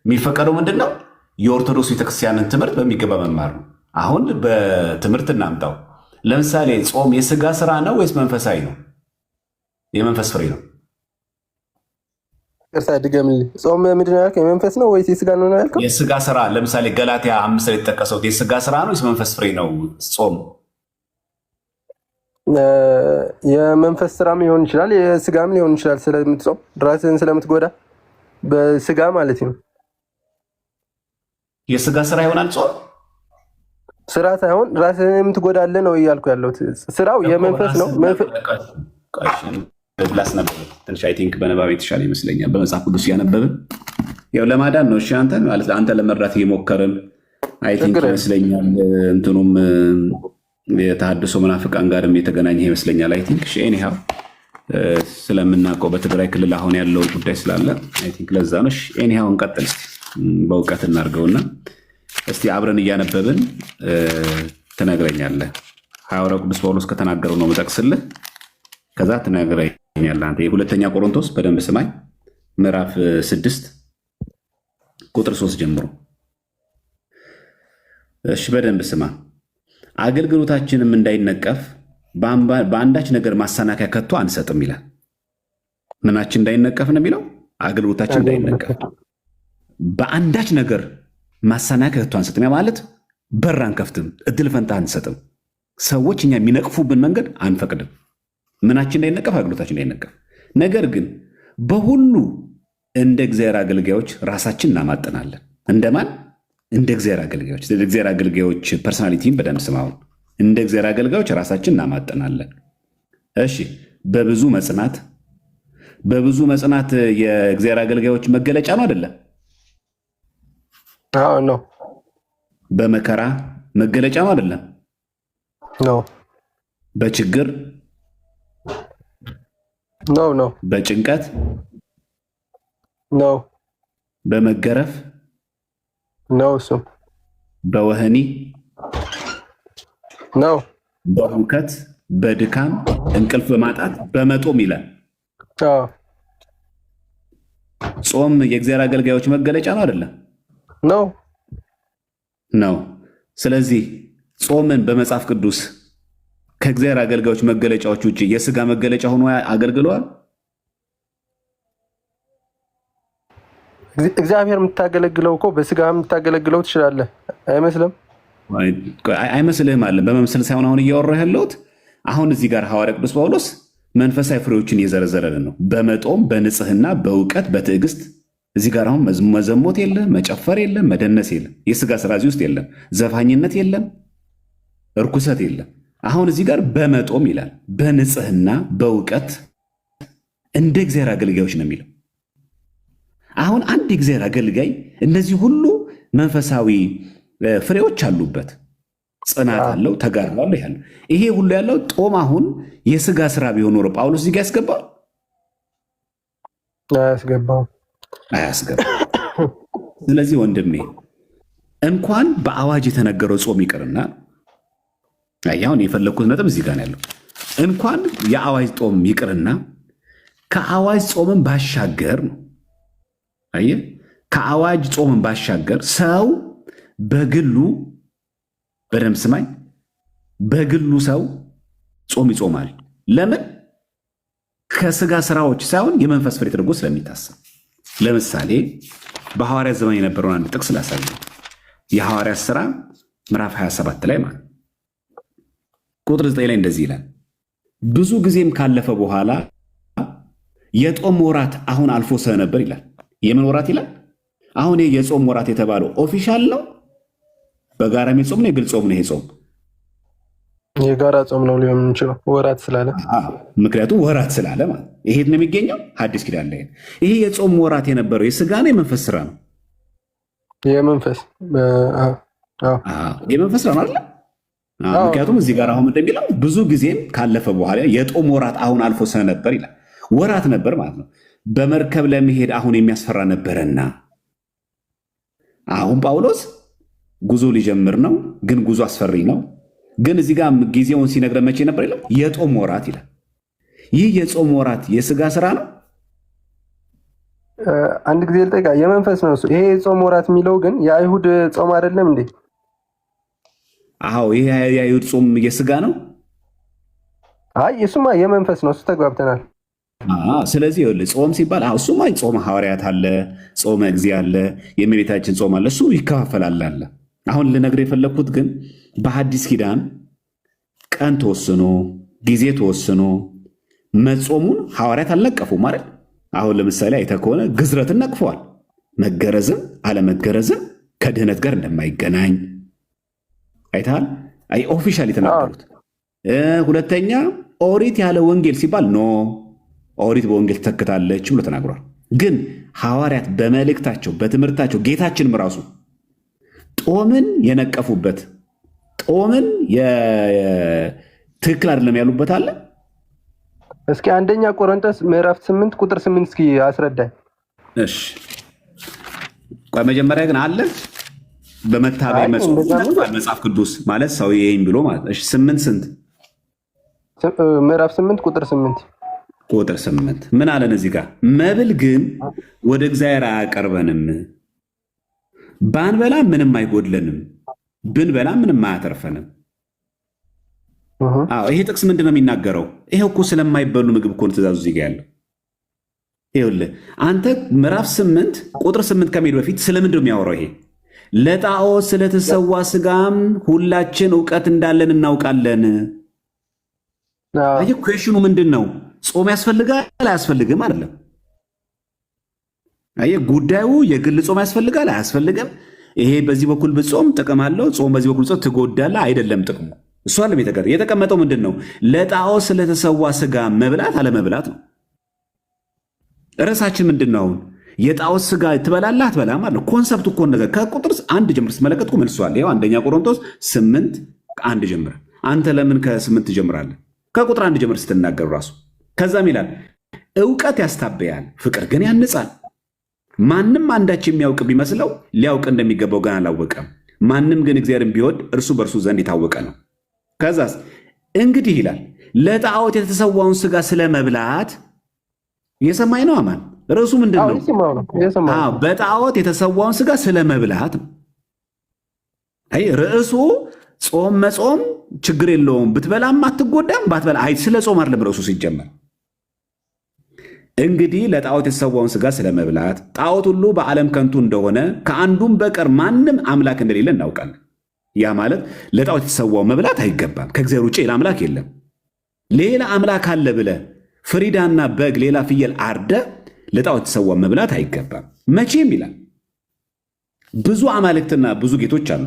የሚፈቀደው ምንድን ነው? የኦርቶዶክስ ቤተክርስቲያንን ትምህርት በሚገባ መማር ነው። አሁን በትምህርት እናምጣው። ለምሳሌ ጾም የስጋ ስራ ነው ወይስ መንፈሳዊ ነው? የመንፈስ ፍሬ ነው። እርሳ ድገምልኝ። ጾም ምንድን ነው ያልከው? የመንፈስ ነው ወይስ የስጋ ነው ያልከው? የስጋ ስራ ለምሳሌ ገላትያ 5 ላይ የተጠቀሰው የስጋ ስራ ነው ወይስ መንፈስ ፍሬ ነው? ጾም የመንፈስ ስራም ሊሆን ይችላል፣ የስጋም ሊሆን ይችላል። ስለምትጾም ራስህን ስለምትጎዳ በስጋ ማለት ነው። የስጋ ስራ ይሆናል ጾም? ስራ ሳይሆን ራስህን የምትጎዳለህ ነው እያልኩ ያለሁት። ስራው የመንፈስ ነው። ላስነበብ ትንሽ አይ ቲንክ በንባብ የተሻለ ይመስለኛል። በመጽሐፍ ቅዱስ እያነበብን ያው ለማዳን ነው። እሺ አንተ ለመርዳት እየሞከርን አይ ቲንክ ይመስለኛል። እንትኑም የተሐድሶ መናፍቃን ጋርም የተገናኘ ይመስለኛል። አይ ቲንክ ኤኒሃው ስለምናውቀው በትግራይ ክልል አሁን ያለው ጉዳይ ስላለ አይ ቲንክ ለዛ ነው። ኤኒሃው እንቀጥል እስኪ በእውቀት እናድርገውና እስቲ አብረን እያነበብን ትነግረኛለህ። ሐዋርያው ቅዱስ ጳውሎስ ከተናገረው ነው መጠቅስልህ፣ ከዛ ትነግረኛለህ አንተ። የሁለተኛ ቆሮንቶስ በደንብ ስማኝ፣ ምዕራፍ 6 ቁጥር 3 ጀምሮ። እሺ በደንብ ስማ። አገልግሎታችንም እንዳይነቀፍ በአንዳች ነገር ማሰናከያ ከቶ አንሰጥም ይላል። ምናችን እንዳይነቀፍ ነው የሚለው? አገልግሎታችን እንዳይነቀፍ በአንዳች ነገር ማሰናከያ ከቶ አንሰጥም። ያ ማለት በር አንከፍትም፣ እድል ፈንታ አንሰጥም። ሰዎች እኛ የሚነቅፉብን መንገድ አንፈቅድም። ምናችን እንዳይነቀፍ፣ አገልግሎታችን እንዳይነቀፍ። ነገር ግን በሁሉ እንደ እግዚአብሔር አገልጋዮች ራሳችን እናማጠናለን። እንደማን? እንደ እግዚአብሔር አገልጋዮች። እንደ እግዚአብሔር አገልጋዮች ፐርሶናሊቲን በደንብ ስማውን። እንደ እግዚአብሔር አገልጋዮች ራሳችን እናማጠናለን። እሺ በብዙ መጽናት። በብዙ መጽናት የእግዚአብሔር አገልጋዮች መገለጫ ነው አይደለም? አዎ ነው። በመከራ መገለጫ ነው አይደለም? ነው። በችግር ነው። በጭንቀት ነው። በመገረፍ ነው። እሱ በወህኒ ነው። በሁከት፣ በድካም፣ እንቅልፍ በማጣት፣ በመጦም ይላል። ጾም የእግዚአብሔር አገልጋዮች መገለጫ ነው አይደለም? ነው። ነው። ስለዚህ ጾምን በመጽሐፍ ቅዱስ ከእግዚአብሔር አገልጋዮች መገለጫዎች ውጭ የስጋ መገለጫ ሆኖ አገልግለዋል። እግዚአብሔር የምታገለግለው እኮ በስጋ የምታገለግለው ትችላለህ። አይመስልም? አይመስልህም አለ። በመምሰል ሳይሆን አሁን እያወራሁ ያለሁት አሁን እዚህ ጋር ሐዋርያ ቅዱስ ጳውሎስ መንፈሳዊ ፍሬዎችን እየዘረዘረልን ነው። በመጦም፣ በንጽህና፣ በእውቀት፣ በትዕግስት። እዚህ ጋር አሁን መዘሞት የለም፣ መጨፈር የለም፣ መደነስ የለም፣ የስጋ ስራ እዚህ ውስጥ የለም፣ ዘፋኝነት የለም፣ እርኩሰት የለም። አሁን እዚህ ጋር በመጦም ይላል፣ በንጽህና፣ በእውቀት እንደ እግዚአብሔር አገልጋዮች ነው የሚለው። አሁን አንድ የእግዚአብሔር አገልጋይ እነዚህ ሁሉ መንፈሳዊ ፍሬዎች አሉበት። ጽናት አለው፣ ተጋድሎ አለው። ያለው ይሄ ሁሉ ያለው ጦም አሁን የስጋ ስራ ቢሆን ኖሮ ጳውሎስ እዚህ ጋር ያስገባል? አያስገባም። ስለዚህ ወንድሜ እንኳን በአዋጅ የተነገረው ጾም ይቅርና አሁን የፈለግኩት ነጥብ እዚህ ጋር ያለው እንኳን የአዋጅ ጾም ይቅርና ከአዋጅ ጾምን ባሻገር ነው። አየህ፣ ከአዋጅ ጾምን ባሻገር ሰው በግሉ በደንብ ስማኝ፣ በግሉ ሰው ጾም ይጾማል። ለምን? ከስጋ ስራዎች ሳይሆን የመንፈስ ፍሬ ተደርጎ ስለሚታሰብ። ለምሳሌ በሐዋርያት ዘመን የነበረውን አንድ ጥቅስ ላሳይ። የሐዋርያት ሥራ ምዕራፍ 27 ላይ ማለት ቁጥር 9 ላይ እንደዚህ ይላል። ብዙ ጊዜም ካለፈ በኋላ የጦም ወራት አሁን አልፎ ስለነበር ይላል። የምን ወራት ይላል? አሁን የጾም ወራት የተባለው ኦፊሻል ነው? በጋራ የሚጾም ነው? የግል ጾም ነው? ይሄ ጾም የጋራ ጾም ነው ሊሆን የሚችለው ወራት ስላለ፣ ምክንያቱም ወራት ስላለ ማለት ይሄ ነው የሚገኘው ሐዲስ ኪዳን ላይ። ይሄ የጾም ወራት የነበረው የስጋ ነው የመንፈስ ስራ ነው? የመንፈስ ስራ ነው አይደል? ምክንያቱም እዚህ ጋር አሁን እንደሚለው ብዙ ጊዜም ካለፈ በኋላ የጦም ወራት አሁን አልፎ ስለነበር ይላል። ወራት ነበር ማለት ነው። በመርከብ ለመሄድ አሁን የሚያስፈራ ነበረና አሁን ጳውሎስ ጉዞ ሊጀምር ነው፣ ግን ጉዞ አስፈሪ ነው። ግን እዚህ ጋር ጊዜውን ሲነግረን መቼ ነበር ይላል? የጦም ወራት ይላል። ይህ የጾም ወራት የስጋ ስራ ነው? አንድ ጊዜ ልጠይቃ፣ የመንፈስ ነው እሱ። ይሄ የጾም ወራት የሚለው ግን የአይሁድ ጾም አይደለም እንዴ? አዎ፣ ይሄ የአይሁድ ጾም የስጋ ነው። አይ እሱማ የመንፈስ ነው፣ እሱ ተግባብተናል። ስለዚህ ጾም ሲባል እሱማ ጾመ ሐዋርያት አለ፣ ጾመ እግዚእ አለ፣ የእመቤታችን ጾም አለ። እሱ ይከፋፈላል አለ። አሁን ልነግርህ የፈለግኩት ግን በሐዲስ ኪዳን ቀን ተወስኖ ጊዜ ተወስኖ መጾሙን ሐዋርያት አልነቀፉም ማለት። አሁን ለምሳሌ አይተህ ከሆነ ግዝረትን ነቅፈዋል። መገረዝም አለመገረዝም ከድህነት ጋር እንደማይገናኝ አይተሃል። አይ ኦፊሻል የተናገሩት። ሁለተኛ ኦሪት ያለ ወንጌል ሲባል ኖ ኦሪት በወንጌል ተተክታለች ብሎ ተናግሯል። ግን ሐዋርያት በመልእክታቸው በትምህርታቸው ጌታችንም ራሱ ጦምን የነቀፉበት ጦምን ትክክል አይደለም ያሉበት አለ። እስኪ አንደኛ ቆሮንቶስ ምዕራፍ 8 ቁጥር 8 እስኪ አስረዳኝ። እሺ ቆይ መጀመሪያ ግን አለ በመታበይ መጽሐፍ ቅዱስ ማለት ሰው ይሄን ብሎ ማለት እሺ 8 ስንት ምዕራፍ 8 ቁጥር 8 ምን አለን እዚህ ጋር? መብል ግን ወደ እግዚአብሔር አያቀርበንም፣ ባንበላ ምንም አይጎድለንም፣ ብንበላ ምንም አያተርፈንም። ይሄ ጥቅስ ምንድን ነው የሚናገረው? ይሄው እኮ ስለማይበሉ ምግብ እኮ ነው ትእዛዙ እዚህ ጋር ያለው። ይኸውልህ አንተ ምዕራፍ 8 ቁጥር 8 ከመሄድ በፊት ስለምንድን ነው የሚያወራው? ይሄ ለጣዖት ስለተሰዋ ስጋም ሁላችን እውቀት እንዳለን እናውቃለን። አየህ ኩዌሽኑ ምንድን ነው? ጾም ያስፈልጋል አያስፈልግም አይደለም። አየህ ጉዳዩ የግል ጾም ያስፈልጋል አያስፈልግም። ይሄ በዚህ በኩል ብጾም ጥቅም አለው፣ ጾም በዚህ በኩል ጾም ትጎዳለህ አይደለም ጥቅሙ። እሱ አለም የተቀመጠው ምንድን ነው? ለጣዖት ስለተሰዋ ስጋ መብላት አለመብላት ነው። ርዕሳችን ምንድን ነው? የጣዖት ስጋ ትበላለህ አትበላም አለ። ኮንሰፕቱ እኮ ነገር ከቁጥር 1 ጀምር ስትመለከት እኮ መልሷል። ይኸው አንደኛ ቆሮንቶስ 8 1 ጀምር። አንተ ለምን ከ8 ትጀምራለህ? ከቁጥር 1 ጀምር ስትናገሩ ራሱ ከዛም ይላል እውቀት ያስታበያል፣ ፍቅር ግን ያንጻል። ማንም አንዳች የሚያውቅ ቢመስለው ሊያውቅ እንደሚገባው ገና አላወቀም። ማንም ግን እግዚአብሔርን ቢወድ እርሱ በእርሱ ዘንድ የታወቀ ነው። ከዛስ እንግዲህ ይላል ለጣዖት የተሰዋውን ስጋ ስለመብላት የሰማይ ነው። አማን ርዕሱ ምንድን ነው? በጣዖት የተሰዋውን ስጋ ስለመብላት ነው። አይ ርዕሱ ጾም መጾም ችግር የለውም ብትበላም አትጎዳም ባትበላ አይ ስለ ጾም አይደለም ርዕሱ ሲጀመር። እንግዲህ ለጣዖት የተሰዋውን ስጋ ስለመብላት ጣዖት ሁሉ በዓለም ከንቱ እንደሆነ ከአንዱም በቀር ማንም አምላክ እንደሌለ እናውቃለን። ያ ማለት ለጣዖት የተሰዋው መብላት አይገባም። ከእግዚአብሔር ውጭ ሌላ አምላክ የለም። ሌላ አምላክ አለ ብለህ ፍሪዳና በግ ሌላ ፍየል አርደ ለጣዖት የተሰዋው መብላት አይገባም። መቼም ይላል ብዙ አማልክትና ብዙ ጌቶች አሉ።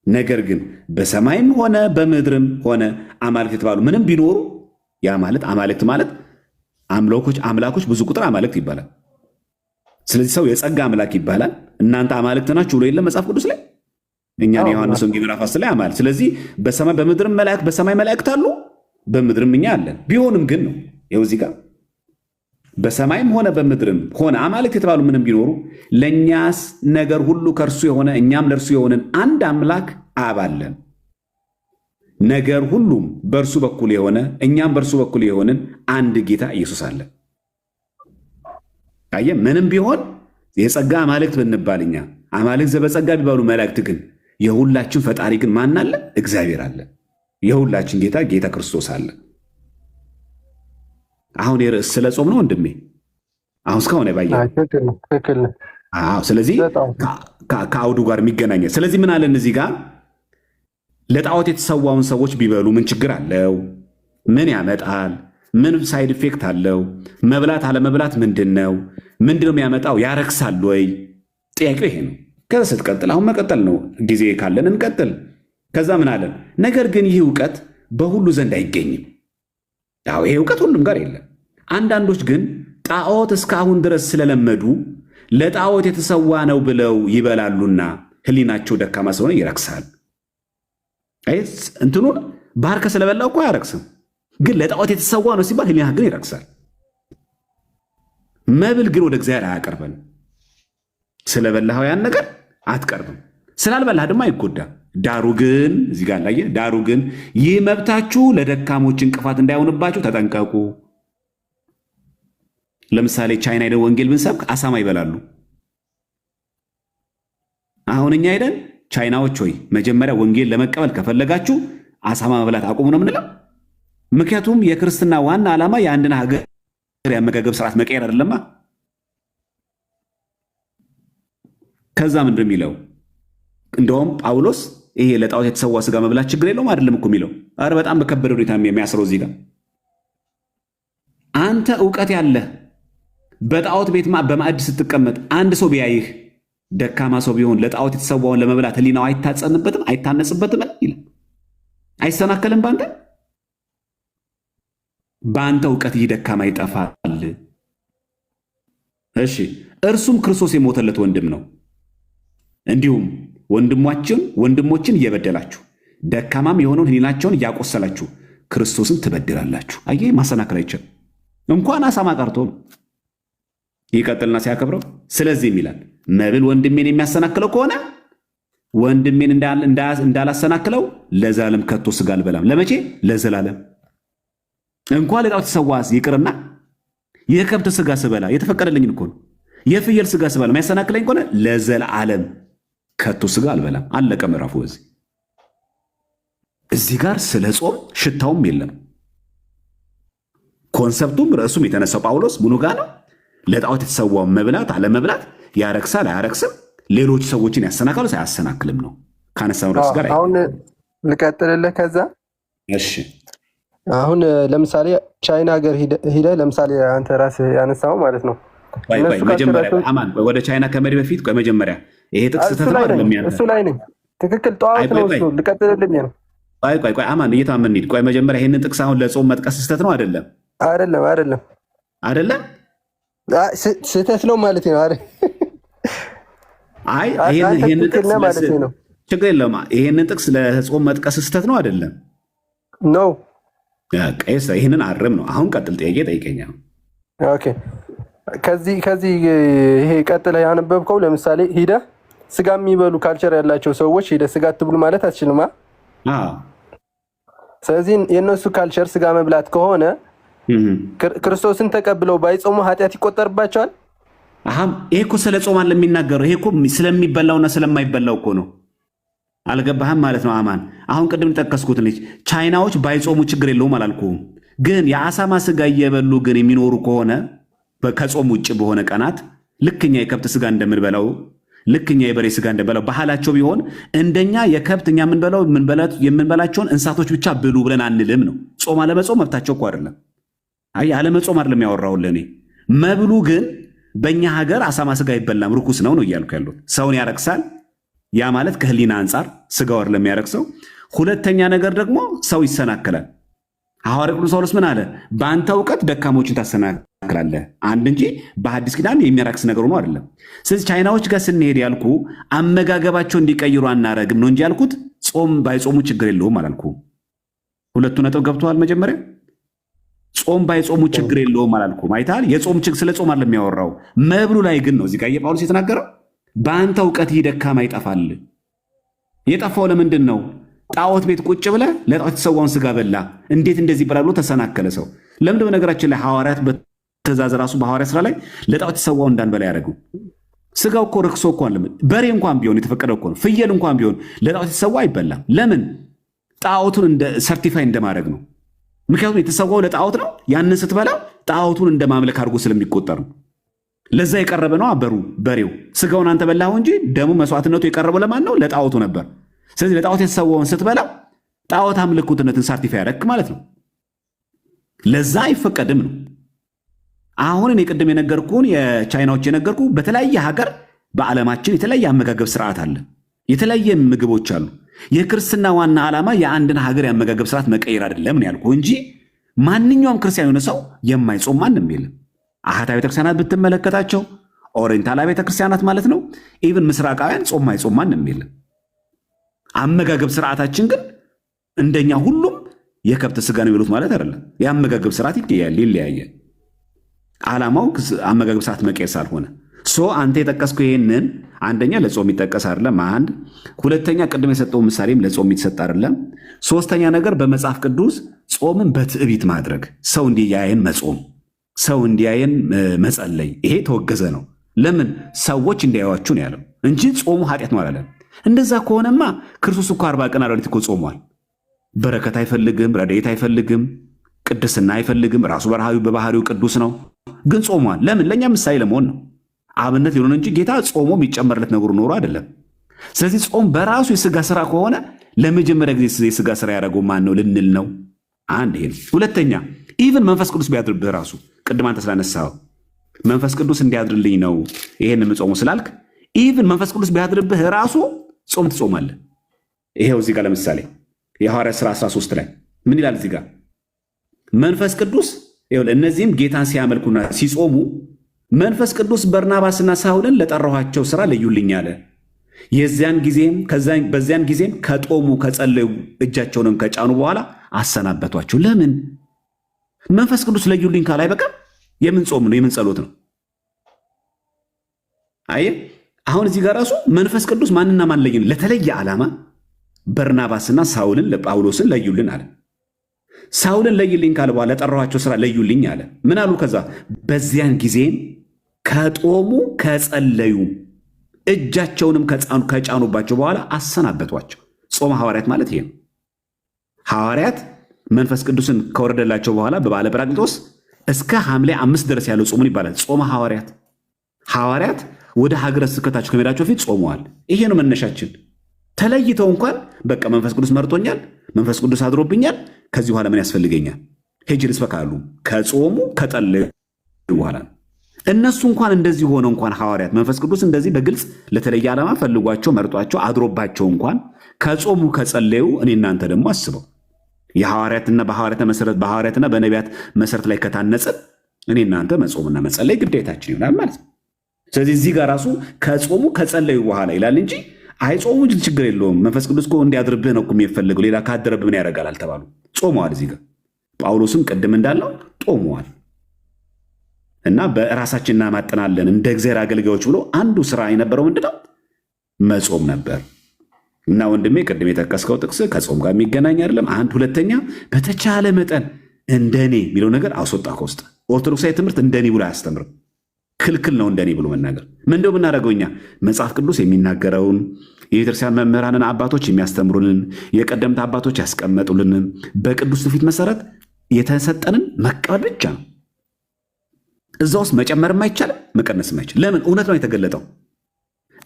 ነገር ግን በሰማይም ሆነ በምድርም ሆነ አማልክት የተባሉ ምንም ቢኖሩ ያ ማለት አማልክት ማለት አምላኮች ብዙ ቁጥር አማልክት ይባላል። ስለዚህ ሰው የጸጋ አምላክ ይባላል። እናንተ አማልክት ናችሁ ብሎ የለም መጽሐፍ ቅዱስ ላይ እኛን ዮሐንስ ወንጌል ምዕራፍ 10 ላይ አማልክት። ስለዚህ በሰማይ በምድርም መላእክት በሰማይ መላእክት አሉ፣ በምድርም እኛ አለን። ቢሆንም ግን ነው ይኸው እዚህ ጋር በሰማይም ሆነ በምድርም ሆነ አማልክት የተባሉ ምንም ቢኖሩ ለእኛስ ነገር ሁሉ ከእርሱ የሆነ እኛም ለእርሱ የሆንን አንድ አምላክ አብ አለን። ነገር ሁሉም በእርሱ በኩል የሆነ እኛም በእርሱ በኩል የሆንን አንድ ጌታ ኢየሱስ አለን። አየህ ምንም ቢሆን የጸጋ አማልክት ብንባል እኛ አማልክት ዘበጸጋ ቢባሉ መላእክት ግን የሁላችን ፈጣሪ ግን ማን አለ? እግዚአብሔር አለ። የሁላችን ጌታ ክርስቶስ አለ። አሁን የርዕስ ስለ ጾም ነው ወንድሜ። አሁን እስካሁን ባየ ስለዚህ ከአውዱ ጋር የሚገናኘ ስለዚህ ምን አለን እዚህ ጋር ለጣዖት የተሰዋውን ሰዎች ቢበሉ ምን ችግር አለው? ምን ያመጣል? ምን ሳይድ ኢፌክት አለው? መብላት አለመብላት ምንድን ነው የሚያመጣው? ያረክሳል ወይ? ጥያቄው ይሄ ነው። ከዛ ስትቀጥል አሁን መቀጠል ነው። ጊዜ ካለን እንቀጥል። ከዛ ምን አለን? ነገር ግን ይህ እውቀት በሁሉ ዘንድ አይገኝም። ያው ይሄ እውቀት ሁሉም ጋር የለም። አንዳንዶች ግን ጣዖት እስካሁን ድረስ ስለለመዱ ለጣዖት የተሰዋ ነው ብለው ይበላሉና ህሊናቸው ደካማ ስለሆነ ይረክሳል። እንትኑን ባርከ ስለበላው እኮ አያረክስም፣ ግን ለጣዖት የተሰዋ ነው ሲባል ህሊና ግን ይረክሳል። መብል ግን ወደ እግዚአብሔር አያቀርበን። ስለበላኸው ያን ነገር አትቀርብም፣ ስላልበላህ ደግሞ አይጎዳም። ዳሩ ግን እዚህ ጋር ላይ ዳሩ ግን ይህ መብታችሁ ለደካሞች እንቅፋት እንዳይሆንባችሁ ተጠንቀቁ። ለምሳሌ ቻይና ሄደን ወንጌል ብንሰብክ አሳማ ይበላሉ። አሁን እኛ ሄደን ቻይናዎች ሆይ መጀመሪያ ወንጌል ለመቀበል ከፈለጋችሁ አሳማ መብላት አቁሙ ነው የምንለው። ምክንያቱም የክርስትና ዋና ዓላማ የአንድን ሀገር የአመጋገብ ስርዓት መቀየር አይደለማ። ከዛ ምንድን የሚለው እንደውም ጳውሎስ ይሄ ለጣዖት የተሰዋ ስጋ መብላት ችግር የለውም አይደለም እኮ የሚለው። ኧረ በጣም በከበደ ሁኔታ የሚያስረው እዚህ ጋር አንተ እውቀት ያለህ በጣዖት ቤት በማዕድ ስትቀመጥ አንድ ሰው ቢያይህ ደካማ ሰው ቢሆን ለጣዖት የተሰዋውን ለመብላት ህሊናው አይታጸንበትም? አይታነጽበትም? ይላል። አይሰናከልም? በአንተ እውቀት ይህ ደካማ ይጠፋል። እሺ፣ እርሱም ክርስቶስ የሞተለት ወንድም ነው። እንዲሁም ወንድሞችን እየበደላችሁ ደካማም የሆነውን ህሊናቸውን እያቆሰላችሁ ክርስቶስን ትበድላላችሁ። አየህ፣ ማሰናከል አይቻልም። እንኳን አሳማ ቀርቶ ነው። ይቀጥልና ሲያከብረው ስለዚህም ይላል መብል ወንድሜን የሚያሰናክለው ከሆነ ወንድሜን እንዳላሰናክለው ለዘላለም ከቶ ስጋ አልበላም። ለመቼ? ለዘላለም። እንኳን ለጣዖት የተሰዋ ይቅርና የከብት ስጋ ስበላ የተፈቀደልኝን እኮ ነው። የፍየል ስጋ ስበላ የሚያሰናክለኝ ከሆነ ለዘላለም ከቶ ስጋ አልበላም። አለቀ ምዕራፉ። እዚህ ጋር ስለ ጾም ሽታውም የለም። ኮንሰፕቱም ርዕሱም የተነሳው ጳውሎስ ምኑ ጋር ነው? ለጣዖት የተሰዋውን መብላት አለመብላት ያረክሳል አያረክስም፣ ሌሎች ሰዎችን ያሰናክላል አያሰናክልም ነው ካነሳው ርዕስ ጋር። አሁን ልቀጥልልህ። ከዛ እሺ፣ አሁን ለምሳሌ ቻይና ሀገር ሂደህ ለምሳሌ አንተ ራስህ ያነሳው ማለት ነው። መጀመሪያ አማን ወደ ቻይና ከመሄድ በፊት መጀመሪያ ይሄ ጥቅስ ተተማ አይደለም ያንተ እሱ ላይ ነኝ። ትክክል ጠዋት ነው እሱ። ልቀጥልልኝ ነው። ቆይ አማን እየታመን ሂድ። ቆይ መጀመሪያ ይሄንን ጥቅስ አሁን ለጾም መጥቀስ ስህተት ነው አይደለም? አይደለም ስህተት ነው ማለት ነው። አይ ይሄንን ጥቅስ ማለት ነው ችግር የለውም። ይሄንን ጥቅስ ለጾም መጥቀስ ስህተት ነው አይደለም? ነው ቀይስ ይሄንን አርም ነው። አሁን ቀጥል፣ ጥያቄ ጠይቀኛ። ኦኬ ከዚህ ይሄ ቀጥለህ ያነበብከው ለምሳሌ ሂደህ ስጋ የሚበሉ ካልቸር ያላቸው ሰዎች ሂደህ ስጋ አትብሉ ማለት አትችልም። ስለዚህ የእነሱ ካልቸር ስጋ መብላት ከሆነ ክርስቶስን ተቀብለው ባይጾሙ ኃጢአት ይቆጠርባቸዋል። ይሄ እኮ ስለ ጾም አለ የሚናገረው። ይሄ እኮ ስለሚበላውና ስለማይበላው እኮ ነው። አልገባህም ማለት ነው አማን። አሁን ቅድም ጠቀስኩት ልጅ ቻይናዎች ባይጾሙ ችግር የለውም አላልኩም። ግን የአሳማ ስጋ እየበሉ ግን የሚኖሩ ከሆነ ከጾም ውጭ በሆነ ቀናት ልክኛ የከብት ስጋ እንደምንበላው ልክኛ የበሬ ስጋ እንደበላው ባህላቸው ቢሆን እንደኛ የከብት እኛ የምንበላቸውን እንስሳቶች ብቻ ብሉ ብለን አንልም ነው። ጾም አለመጾም መብታቸው እኮ አይደለም። አይ አለመጾም አይደለም ያወራሁልህ እኔ። መብሉ ግን በእኛ ሀገር አሳማ ስጋ አይበላም፣ ርኩስ ነው ነው እያልኩ ያሉት። ሰውን ያረክሳል። ያ ማለት ከህሊና አንጻር ስጋ ወር ለሚያረክሰው። ሁለተኛ ነገር ደግሞ ሰው ይሰናከላል። ሐዋርያ ቅዱስ ጳውሎስ ምን አለ? በአንተ እውቀት ደካሞችን ታሰናክላለህ። አንድ እንጂ በሐዲስ ኪዳን የሚያረክስ ነገር ሆኖ አይደለም። ስለዚህ ቻይናዎች ጋር ስንሄድ ያልኩ አመጋገባቸው እንዲቀይሩ አናረግም ነው እንጂ ያልኩት ጾም ባይጾሙ ችግር የለውም አላልኩም። ሁለቱ ነጥብ ገብተዋል። መጀመሪያ ጾም ባይጾሙ ችግር የለውም አላልኩም። አይተሃል? የጾም ስለ ጾም አይደለም የሚያወራው መብሉ ላይ ግን ነው። እዚህ ጋር የጳውሎስ የተናገረው በአንተ እውቀት ይህ ደካማ ይጠፋል። የጠፋው ለምንድን ነው? ጣዖት ቤት ቁጭ ብለህ ለጣዖት የተሰዋውን ስጋ በላ። እንዴት እንደዚህ ይበላል ብሎ ተሰናከለ ሰው። ለምንድን በነገራችን ላይ ሐዋርያት በትእዛዝ ራሱ በሐዋርያ ስራ ላይ ለጣዖት የተሰዋውን እንዳንበላ ያደረጉ። ስጋው እኮ ረክሶ እኮ አለ። በሬ እንኳን ቢሆን የተፈቀደ እኮ ነው። ፍየል እንኳን ቢሆን ለጣዖት የተሰዋ አይበላም። ለምን? ጣዖቱን እንደ ሰርቲፋይ እንደማድረግ ነው። ምክንያቱም የተሰዋው ለጣዖት ነው። ያንን ስትበላው ጣዖቱን እንደማምለክ አድርጎ ስለሚቆጠር ነው። ለዛ የቀረበ ነው በሬው። ስጋውን አንተ በላኸው እንጂ ደሙ መስዋዕትነቱ የቀረበው ለማን ነው? ለጣዖቱ ነበር። ስለዚህ ለጣዖት የተሰዋውን ስትበላው ጣዖት አምልኮትነትን ሰርቲፋይ ያደረክ ማለት ነው። ለዛ አይፈቀድም ነው። አሁን እኔ ቅድም የነገርኩን የቻይናዎች የነገርኩ በተለያየ ሀገር በዓለማችን የተለያየ አመጋገብ ስርዓት አለ፣ የተለያየ ምግቦች አሉ። የክርስትና ዋና ዓላማ የአንድን ሀገር የአመጋገብ ስርዓት መቀየር አይደለም ነው ያልኩ እንጂ ማንኛውም ክርስቲያን የሆነ ሰው የማይጾም ማንም የለም። አሃታ ቤተክርስቲያናት ብትመለከታቸው ኦሪየንታል ቤተክርስቲያናት ማለት ነው፣ ኢቭን ምስራቃውያን ጾም ማይጾም ማንም የለም። አመጋገብ ስርዓታችን ግን እንደኛ ሁሉም የከብት ስጋ ነው የሚሉት ማለት አይደለም። የአመጋገብ ስርዓት ይለያያል። ዓላማው አመጋገብ ስርዓት መቀየር ሳልሆነ አንተ የጠቀስከው ይሄንን አንደኛ ለጾም ይጠቀስ አይደለም። አንድ ሁለተኛ ቅድም የሰጠው ምሳሌም ለጾም ይተሰጥ አይደለም። ሶስተኛ ነገር በመጽሐፍ ቅዱስ ጾምን በትዕቢት ማድረግ፣ ሰው እንዲያየን መጾም፣ ሰው እንዲያየን መጸለይ፣ ይሄ ተወገዘ ነው። ለምን ሰዎች እንዲያዩዋችሁ ነው ያለው እንጂ ጾሙ ኃጢአት ነው አላለም። እንደዛ ከሆነማ ክርስቶስ እኮ 40 ቀን አለሊት እኮ ጾሟል። በረከት አይፈልግም፣ ረድኤት አይፈልግም፣ ቅድስና አይፈልግም። ራሱ በባህሪው ቅዱስ ነው፣ ግን ጾሟል። ለምን? ለእኛ ምሳሌ ለመሆን ነው፣ አብነት ሊሆን እንጂ ጌታ ጾሞ የሚጨመርለት ነገሩ ኖሮ አይደለም። ስለዚህ ጾም በራሱ የስጋ ስራ ከሆነ ለመጀመሪያ ጊዜ የስጋ ስራ ያደረገው ማን ነው ልንል ነው። አንድ ይሄ። ሁለተኛ ኢቭን መንፈስ ቅዱስ ቢያድርብህ ራሱ ቅድም አንተ ስላነሳኸው መንፈስ ቅዱስ እንዲያድርልኝ ነው ይሄን የምጾሙ ስላልክ ኢቭን መንፈስ ቅዱስ ቢያድርብህ ራሱ ጾም ትጾማለህ። ይሄው እዚህ ጋር ለምሳሌ የሐዋርያት ሥራ 13 ላይ ምን ይላል? እዚህ ጋር መንፈስ ቅዱስ እነዚህም ጌታን ሲያመልኩና ሲጾሙ መንፈስ ቅዱስ በርናባስና ሳውልን ለጠራኋቸው ሥራ ለዩልኝ አለ። በዚያን ጊዜም ከጦሙ ከጸለዩ እጃቸውንም ከጫኑ በኋላ አሰናበቷቸው። ለምን? መንፈስ ቅዱስ ለዩልኝ ካላይ በቃ የምን ጾም ነው? የምን ጸሎት ነው? አየህ፣ አሁን እዚህ ጋር ራሱ መንፈስ ቅዱስ ማንና ማን ለየን? ለተለየ ዓላማ በርናባስና ሳውልን ለጳውሎስን ለዩልን አለ። ሳውልን ለይልኝ ካለ በኋላ ለጠራኋቸው ሥራ ለዩልኝ አለ። ምን አሉ? ከዛ በዚያን ጊዜም ከጦሙ ከጸለዩ እጃቸውንም ከጫኑባቸው በኋላ አሰናበቷቸው። ጾመ ሐዋርያት ማለት ይሄ ነው። ሐዋርያት መንፈስ ቅዱስን ከወረደላቸው በኋላ በበዓለ ጰራቅሊጦስ እስከ ሐምሌ 5 ድረስ ያለው ጾሙን ይባላል ጾመ ሐዋርያት። ሐዋርያት ወደ ሀገረ ስብከታቸው ከመሄዳቸው ፊት ጾመዋል። ይሄ ነው መነሻችን። ተለይተው እንኳን በቃ መንፈስ ቅዱስ መርጦኛል፣ መንፈስ ቅዱስ አድሮብኛል፣ ከዚህ በኋላ ምን ያስፈልገኛል? ሄጄ ልስበክ አሉ። ከጾሙ ከጸለዩ በኋላ እነሱ እንኳን እንደዚህ ሆነው እንኳን ሐዋርያት መንፈስ ቅዱስ እንደዚህ በግልጽ ለተለየ ዓላማ ፈልጓቸው መርጧቸው አድሮባቸው እንኳን ከጾሙ ከጸለዩ እኔ እናንተ ደግሞ አስበው በሐዋርያትና በነቢያት መሰረት ላይ ከታነጽን እኔ እናንተ መጾምና መጸለይ ግዴታችን ይሆናል ማለት ነው። ስለዚህ እዚህ ጋር ራሱ ከጾሙ ከጸለዩ በኋላ ይላል እንጂ አይጾሙ ችግር የለውም መንፈስ ቅዱስ እኮ እንዲያድርብህ ነው እኮ የሚፈልገው፣ ሌላ ካደረብህ ምን ያደርጋል አልተባሉ። ጾመዋል። እዚህ ጋር ጳውሎስም ቅድም እንዳለው ጾመዋል። እና በራሳችን እናማጥናለን እንደ እግዚአብሔር አገልጋዮች ብሎ አንዱ ስራ የነበረው ምንድነው? መጾም ነበር። እና ወንድሜ ቅድም የጠቀስከው ጥቅስ ከጾም ጋር የሚገናኝ አይደለም። አንድ ሁለተኛ በተቻለ መጠን እንደኔ የሚለው ነገር አስወጣ ከውስጥ። ኦርቶዶክሳዊ ትምህርት እንደኔ ብሎ አያስተምርም። ክልክል ነው እንደኔ ብሎ መናገር። ምንድነው የምናደርገው እኛ? መጽሐፍ ቅዱስ የሚናገረውን የቤተክርስቲያን መምህራንን አባቶች የሚያስተምሩንን የቀደምት አባቶች ያስቀመጡልንን በቅዱስ ትውፊት መሰረት የተሰጠንን መቀበል ብቻ ነው። እዛ ውስጥ መጨመርም አይቻልም፣ መቀነስም አይቻልም። ለምን? እውነት ነው የተገለጠው።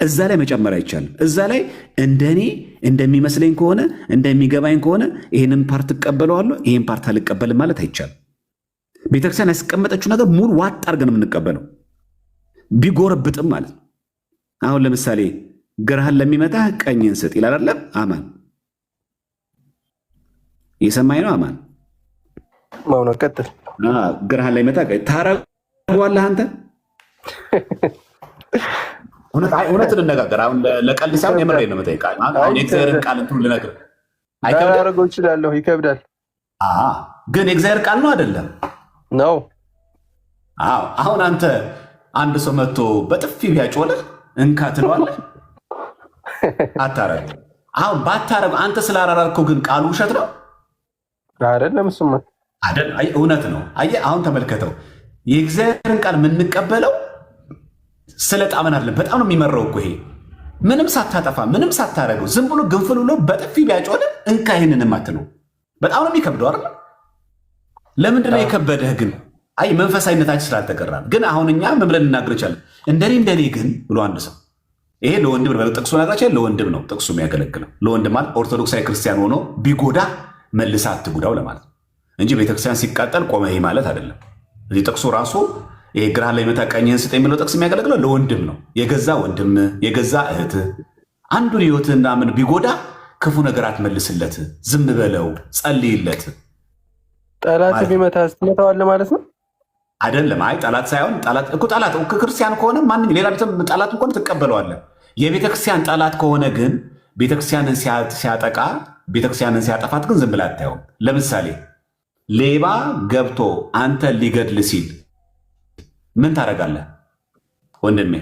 እዛ ላይ መጨመር አይቻልም። እዛ ላይ እንደኔ እንደሚመስለኝ ከሆነ እንደሚገባኝ ከሆነ ይህንን ፓርት እቀበለዋለሁ፣ ይህን ፓርት አልቀበልም ማለት አይቻልም። ቤተክርስቲያን ያስቀመጠችው ነገር ሙሉ ዋጥ አድርገን የምንቀበለው ቢጎረብጥም ማለት ነው። አሁን ለምሳሌ ግራህን ለሚመታ ቀኝን ስጥ ይላል አይደለም? አማን እየሰማኝ ነው? አማን ማውና ቀጥል። ግራህን ላይ መታ ታረገዋለህ አንተ። እውነትን እንነጋገር። አሁን ለቀልድ ሳይሆን የምሬን ነው የምጠይቅህ። አሁን የእግዚአብሔርን ቃል እንትን ልነግርህ አይከብዳል? እችላለሁ። ይከብዳል ግን የእግዚአብሔር ቃል ነው አይደለም? ነው። አሁን አንተ አንድ ሰው መጥቶ በጥፊ ቢያጮልህ እንካ ትለዋለህ? አታረገው። አሁን ባታረገው አንተ ስላራራርከው ግን ቃሉ ውሸት ነው አይደለም? እሱማ እውነት ነው። አየህ፣ አሁን ተመልከተው። የእግዚአብሔርን ቃል የምንቀበለው ስለ ጣመን አይደለም። በጣም ነው የሚመራው እኮ ይሄ። ምንም ሳታጠፋ ምንም ሳታረገው ዝም ብሎ ግንፍል ብሎ በጥፊ ቢያጮልህ እንካ ይህንንም አትለው። በጣም ነው የሚከብደው አይደል? ለምንድነው የከበደህ ግን? አይ መንፈሳዊነታችን ስላልተቀራ። ግን አሁን እኛ ምን ብለን ልናገር ይቻላል? እንደኔ ግን ብሎ አንድ ሰው ይሄ ለወንድም ነው ጥቅሱ ነገራችን። ለወንድም ነው ጥቅሱ የሚያገለግለው። ለወንድም ማለት ኦርቶዶክሳዊ ክርስቲያን ሆኖ ቢጎዳ መልሳ አትጉዳው ለማለት ነው። እንጂ ቤተክርስቲያን ሲቃጠል ቆመ ማለት አይደለም። እዚህ ጥቅሱ ራሱ ይሄ ግራ ላይ መታ ቀኝህን ስጥ የሚለው ጥቅስ የሚያገለግለው ለወንድም ነው። የገዛ ወንድም የገዛ እህት አንዱን ህይወትና ምን ቢጎዳ ክፉ ነገር አትመልስለት፣ ዝም በለው፣ ጸልይለት። ጠላት ቢመታ ትመታዋለህ ማለት ነው አይደለም? አይ ጠላት ሳይሆን ጠላት ክርስቲያን ከሆነ ማንም ሌላ ጠላት እንኳን ትቀበለዋለህ። የቤተክርስቲያን ጠላት ከሆነ ግን ቤተክርስቲያንን ሲያጠቃ ቤተክርስቲያንን ሲያጠፋት ግን ዝም ብለህ አታየውም። ለምሳሌ ሌባ ገብቶ አንተ ሊገድል ሲል ምን ታደርጋለህ ወንድሜ?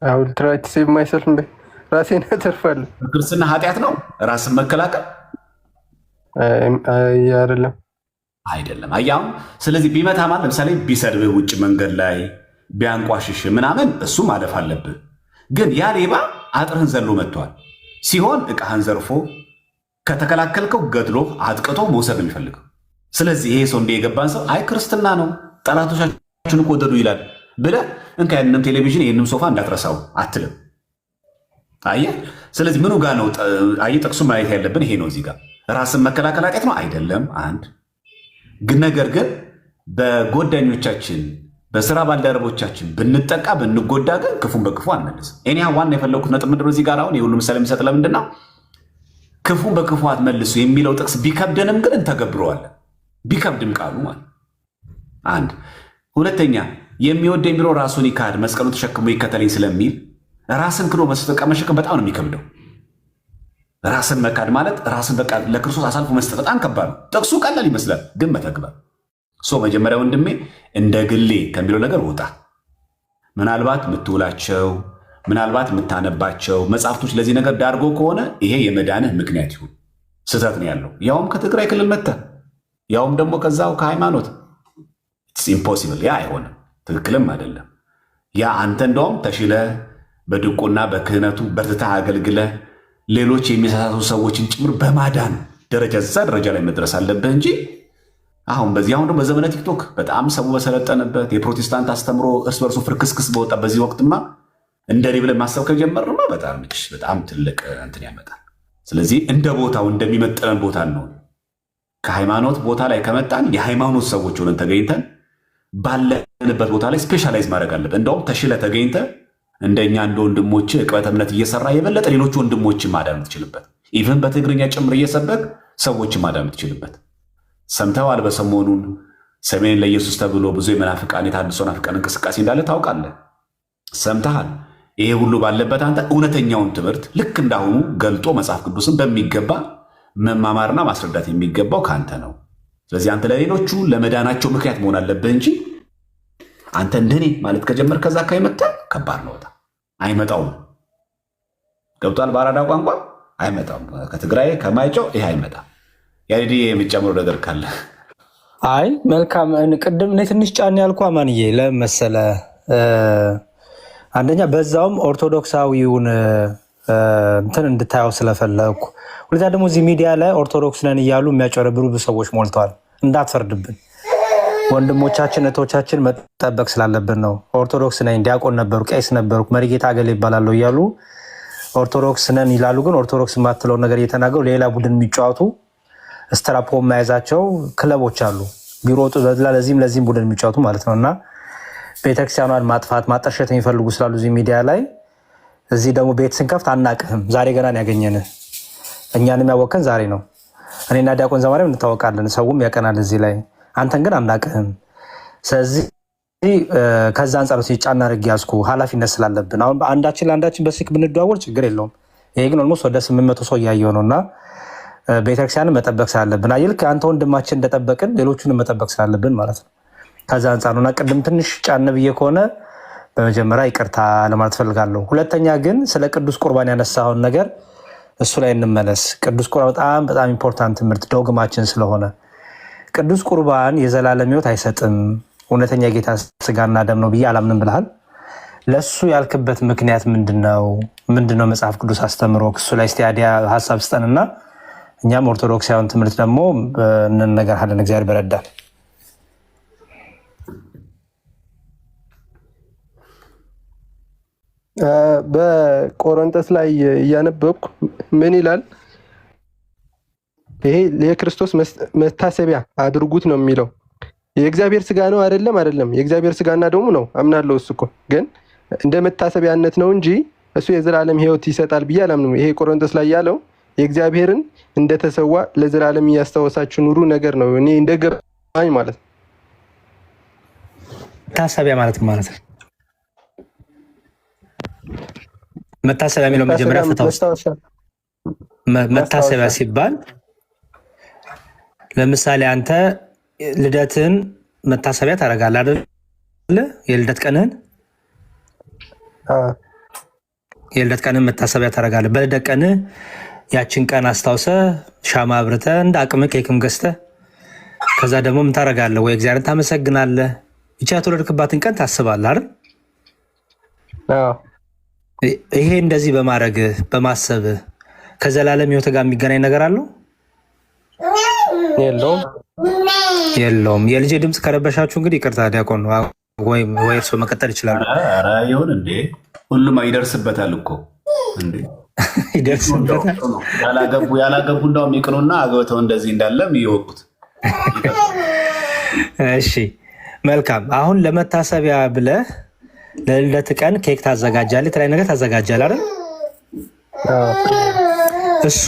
አሁን ትራይት ሴቭ ማይሰልፍ እንዴ ራሴን አተርፋለሁ። ክርስትና ኃጢአት ነው ራስን መከላከል አይደለም። አያም ስለዚህ ቢመታ ማለት ለምሳሌ ቢሰድብህ ውጭ መንገድ ላይ ቢያንቋሽሽ ምናምን እሱ ማለፍ አለብህ። ግን ያ ሌባ አጥርህን ዘሎ መጥቷል ሲሆን ዕቃህን ዘርፎ ከተከላከልከው ገድሎ አጥቅቶ መውሰድ ነው የሚፈልገው። ስለዚህ ይሄ ሰው እንደ የገባን ሰው አይ ክርስትና ነው ጠላቶቻችን እኮ ወደዱ ይላል ብለህ እንካ ያንንም ቴሌቪዥን ይህንም ሶፋ እንዳትረሳው አትልም። አየህ። ስለዚህ ምኑ ጋር ነው አየህ፣ ጥቅሱ ማየት ያለብን ይሄ ነው። እዚህ ጋር ራስን መከላከል ኃጢአት ነው አይደለም። አንድ ግን ነገር ግን በጎዳኞቻችን በስራ ባልደረቦቻችን ብንጠቃ ብንጎዳ ግን ክፉን በክፉ አንመልስም። እኔ ዋና የፈለጉት ነጥብ ምንድን ነው እዚህ ጋር አሁን የሁሉ ምሳሌ የሚሰጥ ለምንድን ነው ክፉን በክፉ አትመልሱ የሚለው ጥቅስ ቢከብደንም ግን እንተገብረዋለን። ቢከብድም ቃሉ ማለት አንድ። ሁለተኛ የሚወደኝ ቢኖር ራሱን ይካድ መስቀሉ ተሸክሞ ይከተለኝ ስለሚል ራስን ክዶ በስተቀ መሸከም በጣም ነው የሚከብደው። ራስን መካድ ማለት ራስን በቃ ለክርስቶስ አሳልፎ መስጠት በጣም ከባድ ነው። ጥቅሱ ቀላል ይመስላል ግን መተግበር መጀመሪያ ወንድሜ እንደ ግሌ ከሚለው ነገር ውጣ። ምናልባት የምትውላቸው ምናልባት የምታነባቸው መጽሐፍቶች ለዚህ ነገር ዳርጎ ከሆነ ይሄ የመዳንህ ምክንያት ይሁን። ስህተት ነው ያለው ያውም ከትግራይ ክልል መጥተህ ያውም ደግሞ ከዛው ከሃይማኖት ኢምፖሲብል። ያ አይሆንም፣ ትክክልም አይደለም። ያ አንተ እንደውም ተሽለህ በድቁና በክህነቱ በርትተህ አገልግለህ ሌሎች የሚሳሳቱ ሰዎችን ጭምር በማዳን ደረጃ እዛ ደረጃ ላይ መድረስ አለብህ እንጂ አሁን ደግሞ በዘመነ ቲክቶክ በጣም ሰው በሰለጠነበት የፕሮቴስታንት አስተምሮ እርስ በርሱ ፍርክስክስ በወጣ በዚህ ወቅትማ እንደኔ ብለን ማሰብ ከጀመርንማ በጣም ትልቅ እንትን ያመጣል። ስለዚህ እንደ ቦታው እንደሚመጠነን ቦታ ነው። ከሃይማኖት ቦታ ላይ ከመጣን የሃይማኖት ሰዎች ሆነን ተገኝተን ባለንበት ቦታ ላይ ስፔሻላይዝ ማድረግ አለብን። እንደውም ተሽለ ተገኝተ እንደኛ እንደ ወንድሞች ዕቅበተ እምነት እየሰራ የበለጠ ሌሎች ወንድሞችን ማዳን ትችልበት። ኢቨን በትግርኛ ጭምር እየሰበክ ሰዎችን ማዳን ትችልበት። ሰምተዋል። በሰሞኑን ሰሜን ለኢየሱስ ተብሎ ብዙ የመናፍቃን የታድሶ ናፍቃን እንቅስቃሴ እንዳለ ታውቃለህ፣ ሰምተሃል። ይሄ ሁሉ ባለበት አንተ እውነተኛውን ትምህርት ልክ እንዳሁኑ ገልጦ መጽሐፍ ቅዱስን በሚገባ መማማርና ማስረዳት የሚገባው ከአንተ ነው። ስለዚህ አንተ ለሌሎቹ ለመዳናቸው ምክንያት መሆን አለብህ እንጂ አንተ እንደኔ ማለት ከጀመር ከዛ ካይመጣ ከባድ ነው። አይመጣውም። ገብቷል? በአራዳ ቋንቋ አይመጣም። ከትግራይ ከማይጨው ይሄ አይመጣም። ያዲ የሚጨምረው ነገር ካለ አይ መልካም። ቅድም እኔ ትንሽ ጫን ያልኩ አማንዬ ለመሰለ አንደኛ በዛውም ኦርቶዶክሳዊውን እንትን እንድታየው ስለፈለኩ፣ ሁለታ ደግሞ እዚህ ሚዲያ ላይ ኦርቶዶክስ ነን እያሉ የሚያጨረብሩ ብዙ ሰዎች ሞልተዋል። እንዳትፈርድብን ወንድሞቻችን እህቶቻችን መጠበቅ ስላለብን ነው። ኦርቶዶክስ ነኝ ዲያቆን ነበሩ ቄስ ነበሩ መሪጌታ አገል ይባላሉ እያሉ ኦርቶዶክስ ነን ይላሉ። ግን ኦርቶዶክስ የማትለውን ነገር እየተናገሩ ሌላ ቡድን የሚጫወቱ ስትራፖ የማያዛቸው ክለቦች አሉ። ቢሮጡ ለዚህም ቡድን የሚጫወቱ ማለት ነው። እና ቤተክርስቲያኗን ማጥፋት ማጠርሸት የሚፈልጉ ስላሉ እዚህ ሚዲያ ላይ እዚህ ደግሞ ቤት ስንከፍት አናቅህም። ዛሬ ገና ያገኘንህ እኛንም ያወቀን ዛሬ ነው። እኔና ዲያቆን ዘማሪያም እንታወቃለን፣ ሰውም ያቀናል እዚህ ላይ። አንተን ግን አናቅህም። ስለዚህ ከዛ አንጻር ሲጫና ርግ ያዝኩ ኃላፊነት ስላለብን አሁን አንዳችን ለአንዳችን በስልክ ብንደዋወል ችግር የለውም። ይሄ ግን ኦልሞስት ወደ 800 ሰው እያየው ነው። እና ቤተክርስቲያንን መጠበቅ ስላለብን ልክ አንተ ወንድማችን እንደጠበቅን ሌሎቹንም መጠበቅ ስላለብን ማለት ነው። ከዛ አንጻር ነውና ቅድም ትንሽ ጫን ብዬ ከሆነ በመጀመሪያ ይቅርታ ለማለት ፈልጋለሁ። ሁለተኛ ግን ስለ ቅዱስ ቁርባን ያነሳውን ነገር እሱ ላይ እንመለስ። ቅዱስ ቁርባን በጣም ኢምፖርታንት ትምህርት ዶግማችን ስለሆነ ቅዱስ ቁርባን የዘላለም ሕይወት አይሰጥም፣ እውነተኛ የጌታ ስጋና ደም ነው ብዬ አላምንም ብለሃል። ለሱ ያልክበት ምክንያት ምንድነው? መጽሐፍ ቅዱስ አስተምሮ እሱ ላይ ስቲያዲያ ሀሳብ ስጠንና እኛም ኦርቶዶክሳዊን ትምህርት ደግሞ እንነጋገራለን። እግዚአብሔር በረዳል። በቆሮንቶስ ላይ እያነበብኩ ምን ይላል? ይሄ የክርስቶስ መታሰቢያ አድርጉት ነው የሚለው። የእግዚአብሔር ስጋ ነው አይደለም? አይደለም፣ የእግዚአብሔር ስጋና ደሙ ነው አምናለሁ። እሱ እኮ ግን እንደ መታሰቢያነት ነው እንጂ እሱ የዘላለም ሕይወት ይሰጣል ብዬ አላምንም። ይሄ ቆሮንቶስ ላይ ያለው የእግዚአብሔርን እንደተሰዋ ለዘላለም እያስታወሳችሁ ኑሩ ነገር ነው። እኔ እንደገባኝ ማለት ነው። መታሰቢያ ማለት ነው። መታሰቢያ የሚለው መጀመሪያ መታሰቢያ ሲባል ለምሳሌ አንተ ልደትህን መታሰቢያ ታደርጋለህ አይደለ? የልደት ቀንህን መታሰቢያ ታደርጋለህ። በልደት ቀንህ ያችን ቀን አስታውሰህ ሻማ አብርተህ እንደ አቅምህ ኬክም ገዝተህ ከዛ ደግሞ ምን ታደርጋለህ? ወይ እግዚአብሔርን ታመሰግናለህ። ብቻ የተወለድክባትን ቀን ታስባለህ አይደል? ይሄ እንደዚህ በማድረግ በማሰብ ከዘላለም ሕይወት ጋር የሚገናኝ ነገር አለው? የለውም። የልጄ ድምፅ ከረበሻችሁ እንግዲህ ይቅርታ ዲያቆን ወይ እርሶ መቀጠል ይችላሉ። ኧረ ይሁን እንዴ፣ ሁሉም ይደርስበታል እኮ እንዴ፣ ይደርስበታል። ያላገቡ እንዳውም ይቅኑና አግብተው እንደዚህ እንዳለም ይወቁት። እሺ መልካም። አሁን ለመታሰቢያ ብለህ ለልደት ቀን ኬክ ታዘጋጃለህ፣ የተለያዩ ነገር ታዘጋጃለህ አይደል? እሱ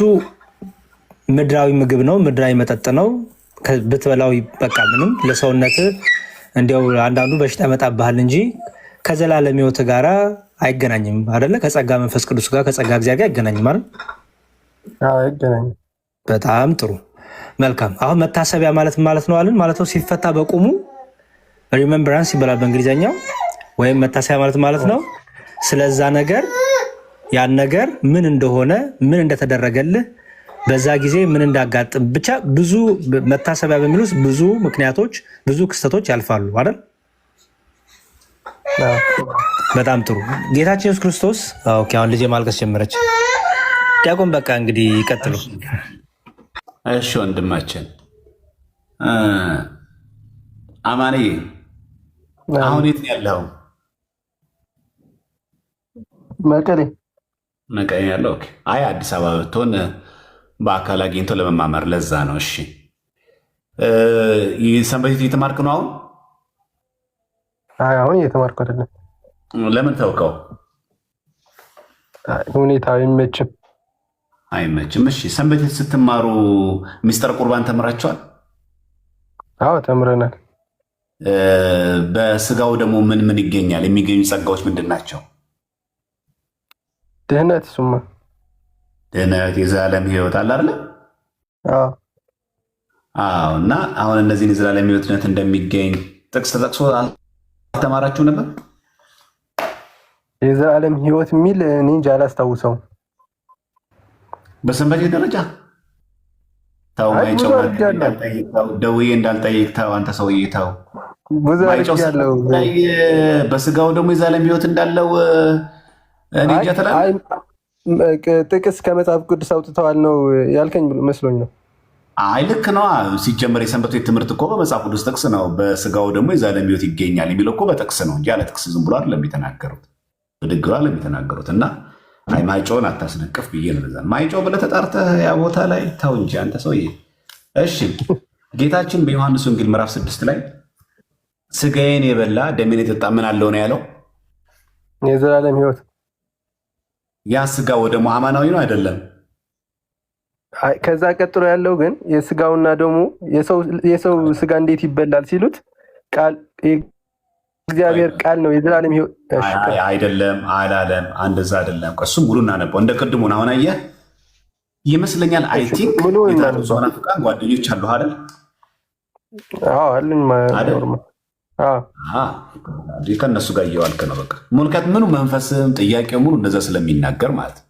ምድራዊ ምግብ ነው፣ ምድራዊ መጠጥ ነው። ብትበላው በቃ ምንም ለሰውነት እንዲያው አንዳንዱ በሽታ ያመጣብሃል እንጂ ከዘላለም ሕይወት ጋር አይገናኝም አይደለ? ከጸጋ መንፈስ ቅዱስ ጋር ከጸጋ እግዚአብሔር ጋር አይገናኝም አይደል? አይገናኝም። በጣም ጥሩ መልካም። አሁን መታሰቢያ ማለት ነው አለን ማለት ነው። ሲፈታ በቁሙ ሪሜምብራንስ ይባላል በእንግሊዝኛው፣ ወይም መታሰቢያ ማለት ነው። ስለዛ ነገር ያን ነገር ምን እንደሆነ ምን እንደተደረገልህ በዛ ጊዜ ምን እንዳጋጥም ብቻ ብዙ መታሰቢያ በሚል ውስጥ ብዙ ምክንያቶች ብዙ ክስተቶች ያልፋሉ አይደል? በጣም ጥሩ። ጌታችን ኢየሱስ ክርስቶስ ኦኬ። አሁን ልጄ ማልቀስ ጀመረች። ዲያቆን በቃ እንግዲህ ይቀጥሉ። እሺ ወንድማችን አማኔ አሁን የት ነው ያለው? መቀሌ ያለው። ኦኬ። አይ አዲስ አበባ ብትሆን በአካል አግኝቶ ለመማመር ለዛ ነው። እሺ ሰንበቴ እየተማርክ ነው አሁን? አሁን እየተማርኩ አይደለም። ለምን ተውከው? ሁኔታ አይመችም። እሺ ሰንበቴ ስትማሩ ሚስጥር ቁርባን ተምራችኋል? አዎ ተምረናል። በስጋው ደግሞ ምን ምን ይገኛል? የሚገኙ ጸጋዎች ምንድን ናቸው? ድህነት፣ እሱማ ድህነት፣ የዘላለም ሕይወት አለ አይደለ? አዎ። እና አሁን እነዚህን የዘላለም ሕይወትነት እንደሚገኝ ጥቅስ ተጠቅሶ አልተማራችሁ ነበር? የዘላለም ሕይወት የሚል እኔ እንጃ አላስታውሰውም። በሰንበቴ ደረጃ ተው፣ ደውዬ እንዳልጠይቅ ተው፣ አንተ ሰውዬ ተው። በስጋው ደግሞ የዘላለም ሕይወት እንዳለው እኔ እንጃ ትላለህ። ጥቅስ ከመጽሐፍ ቅዱስ አውጥተዋል ነው ያልከኝ መስሎኝ ነው። አይ ልክ ነው። ሲጀመር የሰንበቱ ትምህርት እኮ በመጽሐፍ ቅዱስ ጥቅስ ነው። በስጋው ደግሞ የዘላለም ሕይወት ይገኛል የሚለው እኮ በጥቅስ ነው እንጂ ያለ ጥቅስ ዝም ብሎ አይደለም የሚተናገሩት፣ ብድግ ብሎ አይደለም የሚተናገሩት። እና አይ ማይጮውን አታስነቅፍ ብዬ ነው። ለዛ ማይጮው ብለህ ተጣርተህ ያ ቦታ ላይ ተው እንጂ አንተ ሰውዬ። እሺ ጌታችን በዮሐንስ ወንጌል ምዕራፍ 6 ላይ ስጋዬን የበላ ደሜን የጠጣ ምን አለው ነው ያለው? የዘላለም ሕይወት። ያ ስጋ ወደ አማናዊ ነው አይደለም? ከዛ ቀጥሎ ያለው ግን የስጋውና ደግሞ የሰው ስጋ እንዴት ይበላል ሲሉት ቃል እግዚአብሔር ቃል ነው የዘላለም ሕይወት አይደለም አላለም። እንደዛ አይደለም። እሱም ሙሉ እናነበው እንደ ቅድሙን። አሁን አየህ ይመስለኛል። አይ ቲንክ ዞና ፍቃድ ጓደኞች አሉ አይደል? አዎ አሉኝ። ከእነሱ ጋር እየዋልክ ነው። በቃ ሙልከት ምኑ መንፈስም ጥያቄው ሙሉ እንደዛ ስለሚናገር ማለት ነው።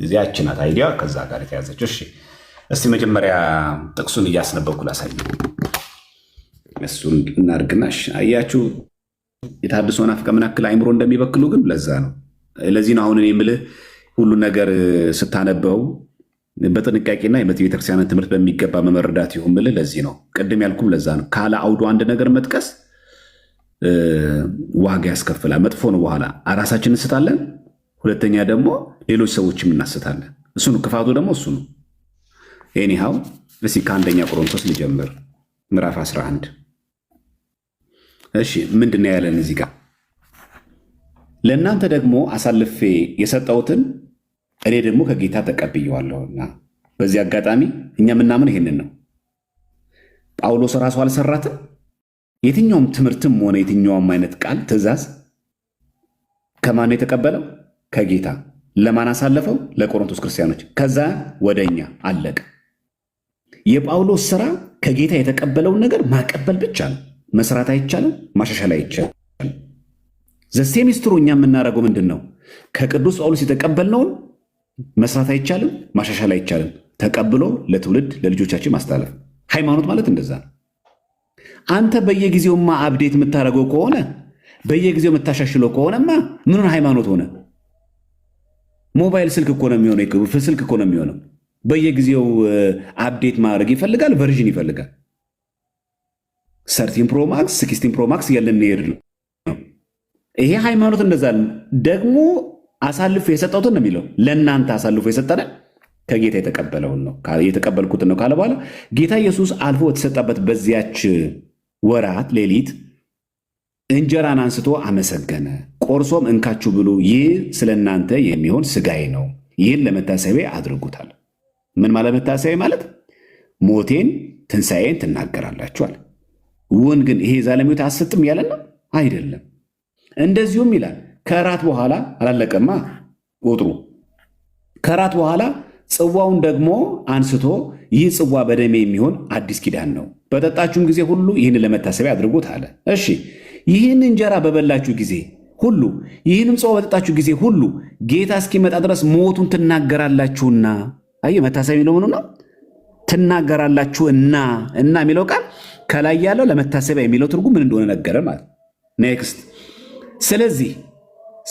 እዚያች ናት አይዲያ ከዛ ጋር የተያዘችው። እሺ እስቲ መጀመሪያ ጥቅሱን እያስነበብኩ ላሳይ። እሱን እናድርግናሽ። አያችሁ የታድሶ ናፍቀ ምን ያክል አይምሮ እንደሚበክሉ ግን ለዛ ነው። ለዚህ ነው አሁን እኔ የምልህ ሁሉ ነገር ስታነበው በጥንቃቄና የቤተክርስቲያንን ትምህርት በሚገባ መመረዳት ይሁን ምልህ ለዚህ ነው። ቅድም ያልኩም ለዛ ነው። ካለ አውዱ አንድ ነገር መጥቀስ ዋጋ ያስከፍላል። መጥፎ ነው። በኋላ ራሳችን እንስታለን፣ ሁለተኛ ደግሞ ሌሎች ሰዎችም እናስታለን። እሱ ነው ክፋቱ፣ ደግሞ እሱ ነው። ኤኒሃው እስኪ ከአንደኛ ቆሮንቶስ ልጀምር ምዕራፍ 11። እሺ ምንድን ነው ያለን እዚህ ጋር? ለእናንተ ደግሞ አሳልፌ የሰጠሁትን እኔ ደግሞ ከጌታ ተቀብየዋለሁና። በዚህ አጋጣሚ እኛ የምናምን ይሄንን ነው። ጳውሎስ ራሱ አልሰራትም። የትኛውም ትምህርትም ሆነ የትኛውም አይነት ቃል ትእዛዝ ከማን ነው የተቀበለው? ከጌታ። ለማን አሳለፈው? ለቆሮንቶስ ክርስቲያኖች። ከዛ ወደ እኛ አለቀ። የጳውሎስ ስራ ከጌታ የተቀበለውን ነገር ማቀበል ብቻ ነው። መስራት አይቻልም፣ ማሻሻል አይቻልም። ዘሴሚስትሩ እኛ የምናደርገው ምንድን ነው? ከቅዱስ ጳውሎስ የተቀበልነውን መስራት አይቻልም፣ ማሻሻል አይቻልም። ተቀብሎ ለትውልድ ለልጆቻችን ማስተላለፍ። ሃይማኖት ማለት እንደዛ ነው። አንተ በየጊዜውማ አብዴት የምታደርገው ከሆነ በየጊዜው የምታሻሽለው ከሆነማ ምኑን ሃይማኖት ሆነ? ሞባይል ስልክ እኮ ነው የሚሆነው። ስልክ እኮ ነው የሚሆነው። በየጊዜው አፕዴት ማድረግ ይፈልጋል፣ ቨርዥን ይፈልጋል። 13 ፕሮ ማክስ 16 ፕሮ ማክስ እያለን እንሄድ ነው። ይሄ ሃይማኖት እንደዛ ደግሞ አሳልፎ የሰጠሁትን ነው የሚለው። ለእናንተ አሳልፎ የሰጠነ ከጌታ የተቀበለውን ነው የተቀበልኩትን ነው ካለ በኋላ ጌታ ኢየሱስ አልፎ በተሰጠበት በዚያች ወራት ሌሊት እንጀራን አንስቶ አመሰገነ፣ ቆርሶም እንካችሁ ብሉ፣ ይህ ስለ እናንተ የሚሆን ስጋዬ ነው፣ ይህን ለመታሰቢያ አድርጉታል። ምን ማለት መታሰቢያ ማለት? ሞቴን ትንሣኤን ትናገራላችኋል። ውን ግን ይሄ ዛለሚት አሰጥም ያለን ነው አይደለም። እንደዚሁም ይላል ከራት በኋላ አላለቀማ ቁጥሩ። ከራት በኋላ ጽዋውን ደግሞ አንስቶ ይህ ጽዋ በደሜ የሚሆን አዲስ ኪዳን ነው፣ በጠጣችሁም ጊዜ ሁሉ ይህን ለመታሰቢያ አድርጉት አለ። እሺ ይህን እንጀራ በበላችሁ ጊዜ ሁሉ ይህንም ጽዋ በጠጣችሁ ጊዜ ሁሉ ጌታ እስኪመጣ ድረስ ሞቱን ትናገራላችሁና። አየህ መታሰቢያ ነው። ምኑ ነው? ትናገራላችሁ እና የሚለው ቃል ከላይ ያለው ለመታሰቢያ የሚለው ትርጉም ምን እንደሆነ ነገረ ማለት ኔክስት። ስለዚህ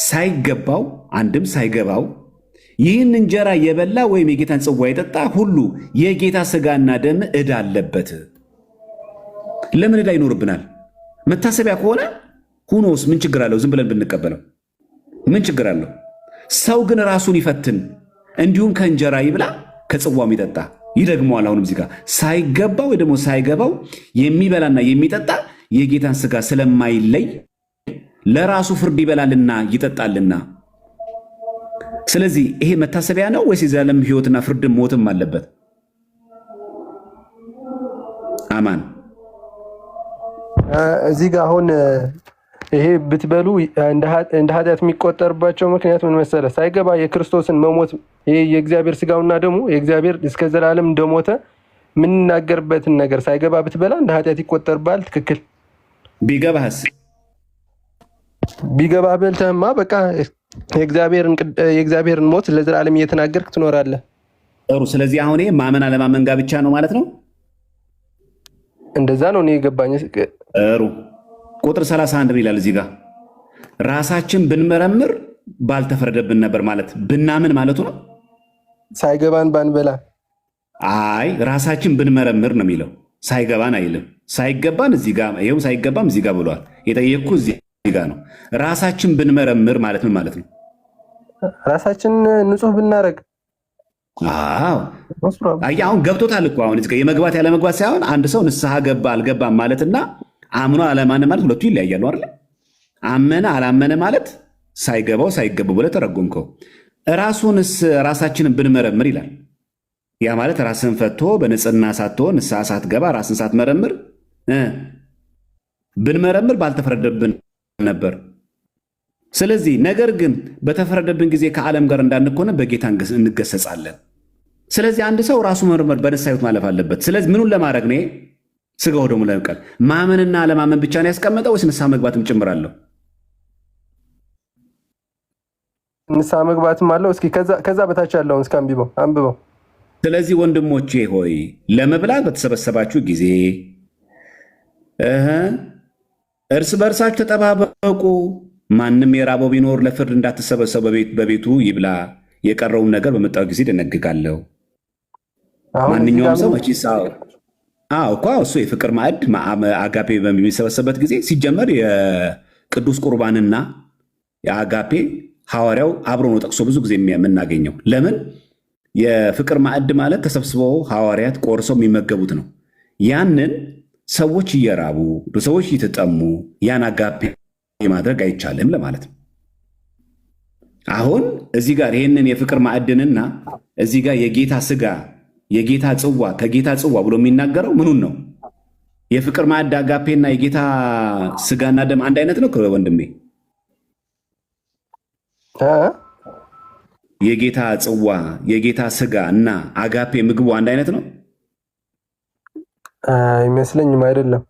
ሳይገባው አንድም ሳይገባው ይህን እንጀራ የበላ ወይም የጌታን ጽዋ የጠጣ ሁሉ የጌታ ስጋና ደም ዕዳ አለበት። ለምን ዕዳ ይኖርብናል? መታሰቢያ ከሆነ ሁኖስ ምን ችግር አለው? ዝም ብለን ብንቀበለው ምን ችግር አለው? ሰው ግን ራሱን ይፈትን፣ እንዲሁም ከእንጀራ ይብላ ከጽዋም ይጠጣ። ይደግመዋል። አሁንም እዚህ ጋር ሳይገባው ወይ ደግሞ ሳይገባው የሚበላና የሚጠጣ የጌታን ስጋ ስለማይለይ ለራሱ ፍርድ ይበላልና ይጠጣልና። ስለዚህ ይሄ መታሰቢያ ነው ወይስ የዘላለም ሕይወትና ፍርድም ሞትም አለበት? አማን እዚህ ጋር አሁን ይሄ ብትበሉ እንደ ኃጢአት የሚቆጠርባቸው ምክንያት ምን መሰለ? ሳይገባ የክርስቶስን መሞት ይሄ የእግዚአብሔር ስጋውና ደግሞ የእግዚአብሔር እስከ ዘላለም እንደሞተ የምንናገርበትን ነገር ሳይገባ ብትበላ እንደ ኃጢአት ይቆጠርባል። ትክክል። ቢገባህስ? ቢገባህ በልተህማ በቃ የእግዚአብሔርን ሞት ለዘላለም እየተናገርክ ትኖራለህ። ጥሩ። ስለዚህ አሁን ማመን አለማመን ጋር ብቻ ነው ማለት ነው። እንደዛ ነው እኔ የገባኝ። ጥሩ። ቁጥር 31 ይላል እዚህ ጋር ራሳችን ብንመረምር ባልተፈረደብን ነበር ማለት ብናምን ማለቱ ነው። ሳይገባን ባንበላ። አይ ራሳችን ብንመረምር ነው የሚለው፣ ሳይገባን አይልም። ሳይገባን እዚህ ጋር ይኸው ሳይገባም እዚህ ጋር ብሏል። የጠየቅኩ እዚህ ጋር ነው። ራሳችን ብንመረምር ማለት ምን ማለት ነው? ራሳችን ንጹህ ብናረግ። አዎ አሁን ገብቶታል እኮ። አሁን የመግባት ያለመግባት ሳይሆን አንድ ሰው ንስሐ ገባ አልገባም ማለትና አምኖ አለማነ ማለት ሁለቱ ይለያያሉ አይደል? አመነ አላመነ ማለት ሳይገባው ሳይገባው ብለህ ተረጎምከው። ራሳችንን ብንመረምር ይላል። ያ ማለት ራስን ፈቶ በንጽህና ሳትሆን ንስሐ ሳትገባ ራስን ሳትመረምር ብንመረምር ባልተፈረደብን ነበር። ስለዚህ ነገር ግን በተፈረደብን ጊዜ ከዓለም ጋር እንዳንኮነ በጌታ እንገሰጻለን። ስለዚህ አንድ ሰው ራሱ መርመር በንስሐ ሕይወት ማለፍ አለበት። ስለዚህ ምኑን ለማድረግ ነው? ስጋው ደግሞ ለመቀል ማመንና አለማመን ብቻ ነው ያስቀመጠው ወይስ ንስሐ መግባትም ጭምራለሁ? ንስሐ መግባትም አለው። እስኪ ከዛ በታች ያለውን እስኪ አንብበው። ስለዚህ ወንድሞቼ ሆይ ለመብላት በተሰበሰባችሁ ጊዜ እርስ በርሳችሁ ተጠባበቁ። ማንም የራበው ቢኖር ለፍርድ እንዳትሰበሰቡ በቤቱ ይብላ። የቀረውን ነገር በመጣው ጊዜ ደነግጋለሁ። ማንኛውም ሰው መቼስ እኮ እሱ የፍቅር ማዕድ አጋፔ በሚሰበሰበት ጊዜ ሲጀመር የቅዱስ ቁርባንና የአጋፔ ሐዋርያው አብሮ ነው ጠቅሶ ብዙ ጊዜ የምናገኘው። ለምን የፍቅር ማዕድ ማለት ተሰብስበው ሐዋርያት ቆርሰው የሚመገቡት ነው። ያንን ሰዎች እየራቡ ሰዎች እየተጠሙ ያን አጋፔ ማድረግ አይቻልም ለማለት ነው። አሁን እዚህ ጋር ይህንን የፍቅር ማዕድንና እዚህ ጋር የጌታ ስጋ የጌታ ጽዋ ከጌታ ጽዋ ብሎ የሚናገረው ምኑን ነው? የፍቅር ማዕድ አጋፔና የጌታ ስጋና ደም አንድ አይነት ነው ወንድሜ? የጌታ ጽዋ የጌታ ስጋ እና አጋፔ ምግቡ አንድ አይነት ነው? አይመስለኝም። አይደለም።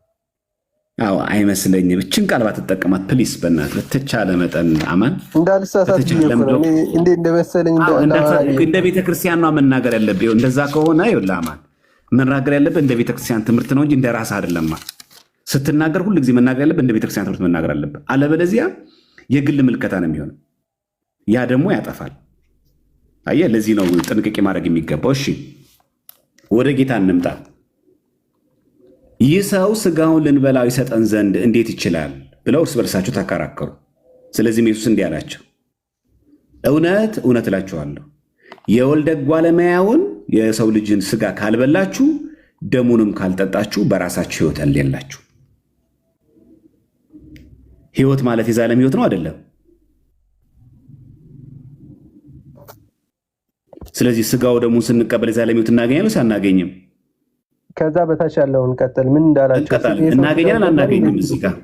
አዎ አይመስለኝም። እችን ቃል ባትጠቀማት ፕሊስ፣ በእናትህ በተቻለ መጠን አማን እንዳልሳሳት እንዴ እንደመሰለኝ እንደ ቤተክርስቲያን ነው መናገር ያለብህ። እንደዛ ከሆነ ይኸውልህ አማን መናገር ያለብህ እንደ ቤተክርስቲያን ትምህርት ነው እንጂ እንደ ራስህ አይደለም። ስትናገር ሁሉ ጊዜ መናገር ያለብህ እንደ ቤተክርስቲያን ትምህርት መናገር አለብህ። አለበለዚያ የግል ምልከታ ነው የሚሆነው። ያ ደግሞ ያጠፋል። አየህ፣ ለዚህ ነው ጥንቃቄ ማድረግ የሚገባው። እሺ ወደ ጌታ እንምጣ። ይህ ሰው ስጋውን ልንበላው ይሰጠን ዘንድ እንዴት ይችላል ብለው እርስ በርሳቸው ተከራከሩ። ስለዚህም ኢየሱስ እንዲህ አላቸው፣ እውነት እውነት እላችኋለሁ የወልደ እጓለማያውን የሰው ልጅን ስጋ ካልበላችሁ ደሙንም ካልጠጣችሁ በራሳችሁ ሕይወት የላችሁ። ሕይወት ማለት የዘላለም ሕይወት ነው አይደለም? ስለዚህ ስጋው ደሙን ስንቀበል የዘላለም ሕይወት እናገኛለን ሳናገኝም? ከዛ በታች ያለውን ቀጥል። ምን እንዳላቸው እናገኛለን አናገኝም? እዚህ ጋር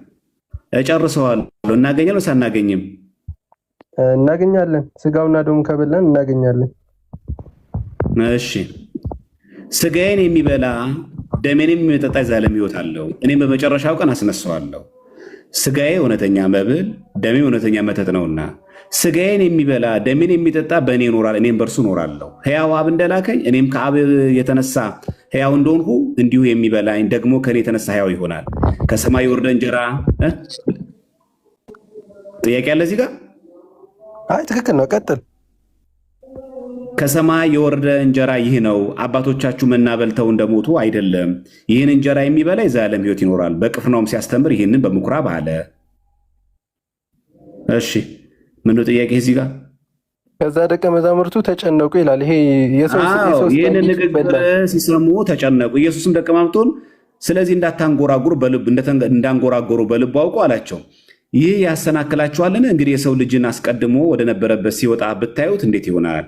እጨርሰዋለሁ። እናገኛለን ሳናገኝም? እናገኛለን። ስጋውና ደሙ ከበላን እናገኛለን። እሺ ስጋዬን የሚበላ ደሜን የሚጠጣ የዘላለም ሕይወት አለው፣ እኔም በመጨረሻው ቀን አስነሳዋለሁ። ስጋዬ እውነተኛ መብል ደሜ እውነተኛ መተት ነውና ስጋዬን የሚበላ ደሜን የሚጠጣ በእኔ ይኖራል፣ እኔም በእርሱ እኖራለሁ። ሕያው አብ እንደላከኝ እኔም ከአብ የተነሳ ሕያው እንደሆንሁ እንዲሁ የሚበላኝ ደግሞ ከእኔ የተነሳ ሕያው ይሆናል። ከሰማይ የወረደ እንጀራ ጥያቄ አለ እዚህ ጋር? አይ ትክክል ነው፣ ቀጥል። ከሰማይ የወረደ እንጀራ ይህ ነው፣ አባቶቻችሁ መና በልተው እንደሞቱ አይደለም። ይህን እንጀራ የሚበላ የዘላለም ሕይወት ይኖራል። በቅፍርናሆም ሲያስተምር ይህንን በምኩራብ አለ። እሺ ምነው ጥያቄ እዚህ ጋር? ከዛ ደቀ መዛሙርቱ ተጨነቁ ይላል። ይሄ ይህን ንግግር ሲሰሙ ተጨነቁ። ኢየሱስም ደቀ መዛሙርቱን ስለዚህ እንዳታንጎራጉሩ እንዳንጎራጎሩ በልቡ አውቁ አላቸው። ይህ ያሰናክላችኋልን? እንግዲህ የሰው ልጅን አስቀድሞ ወደ ነበረበት ሲወጣ ብታዩት እንዴት ይሆናል?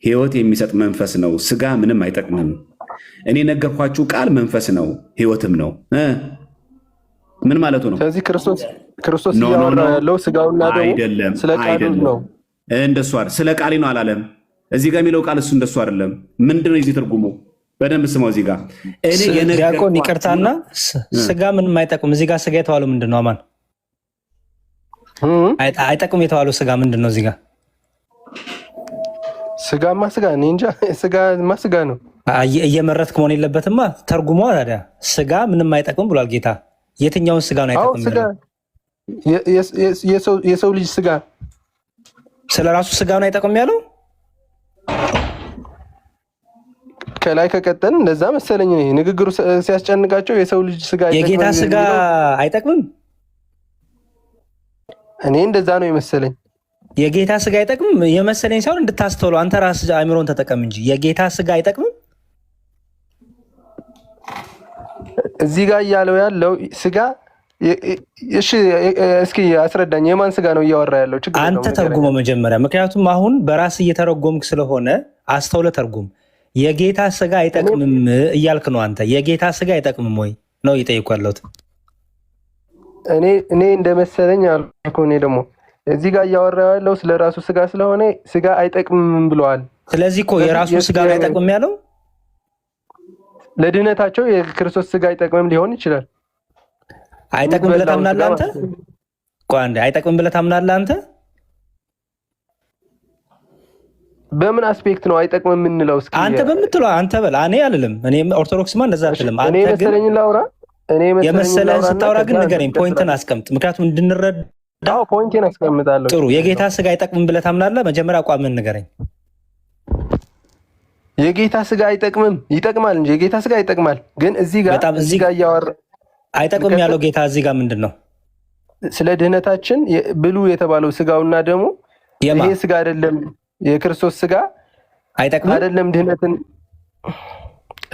ሕይወት የሚሰጥ መንፈስ ነው፣ ስጋ ምንም አይጠቅምም። እኔ ነገርኳችሁ ቃል መንፈስ ነው ሕይወትም ነው። ምን ማለቱ ነው? ስለዚህ ክርስቶስ እያወራ ያለው ስጋውና ደሙ አይደለም፣ ስለ ቃሉ ነው። እንደሱ አይደል? ስለ ቃሌ ነው አላለም። እዚህ ጋር የሚለው ቃል እሱ እንደሱ አይደለም። ምንድነው የዚህ ትርጉሙ? በደንብ ስማው። እዚህ ጋር ዲያቆን ይቅርታና ስጋ ምንም አይጠቅም። እዚህ ጋር ስጋ የተባለው ምንድን ነው? አማን አይጠቅም የተባለው ስጋ ምንድን ነው? እዚህ ጋር ስጋማ ስጋ እኔ እንጃ። ስጋማ ስጋ ነው። እየመረጥክ መሆን የለበትማ። ተርጉሟ ታዲያ ስጋ ምንም አይጠቅም ብሏል ጌታ። የትኛውን ስጋ ነው አይጠቅም? የሰው ልጅ ስጋ ስለ ራሱ ስጋውን አይጠቅም ያለው ከላይ ከቀጠል እንደዛ መሰለኝ። ንግግሩ ሲያስጨንቃቸው የሰው ልጅ ስጋ የጌታ ስጋ አይጠቅምም። እኔ እንደዛ ነው የመሰለኝ። የጌታ ስጋ አይጠቅምም የመሰለኝ ሳይሆን እንድታስተውሉ አንተ ራስህ አእምሮን ተጠቀም እንጂ የጌታ ስጋ አይጠቅምም። እዚህ ጋር እያለው ያለው ስጋ እሺ፣ እስኪ አስረዳኝ። የማን ስጋ ነው እያወራ ያለው? ችግር አንተ ተርጉመው መጀመሪያ፣ ምክንያቱም አሁን በራስ እየተረጎምክ ስለሆነ አስተውለ ተርጉም። የጌታ ስጋ አይጠቅምም እያልክ ነው አንተ። የጌታ ስጋ አይጠቅምም ወይ ነው እየጠየኩ ያለሁት። እኔ እንደመሰለኝ አልኩ። እኔ ደግሞ እዚህ ጋር እያወራ ያለው ስለ ራሱ ስጋ ስለሆነ ስጋ አይጠቅምም ብለዋል። ስለዚህ እኮ የራሱ ስጋ ነው አይጠቅምም ያለው። ለድህነታቸው የክርስቶስ ስጋ አይጠቅምም ሊሆን ይችላል። አይጠቅም ብለህ ታምናለህ አንተ? ቆይ አንዴ፣ አይጠቅም ብለህ ታምናለህ አንተ? በምን አስፔክት ነው አይጠቅም የምንለው? እስኪ አንተ በምትለው አንተ በል። እኔ አልልም። እኔ ኦርቶዶክስማ እንደዛ አትልም። አንተ ግን የመሰለኝን ላውራ። የመሰለህን ስታወራ ግን ንገረኝ፣ ፖይንትን አስቀምጥ። ምክንያቱም እንድንረዳ። አዎ ፖይንቴን አስቀምጣለሁ። ጥሩ። የጌታ ስጋ አይጠቅምም ብለህ ታምናለህ? መጀመሪያ አቋምን ንገረኝ። የጌታ ስጋ አይጠቅምም። ይጠቅማል እንጂ የጌታ ስጋ ይጠቅማል። ግን እዚህ ጋር እያወራ አይጠቅም ያለው ጌታ እዚህ ጋር ምንድን ነው? ስለ ድህነታችን ብሉ የተባለው ስጋውና ደግሞ ይሄ ስጋ አይደለም የክርስቶስ ስጋ አይጠቅምም አይደለም ድህነትን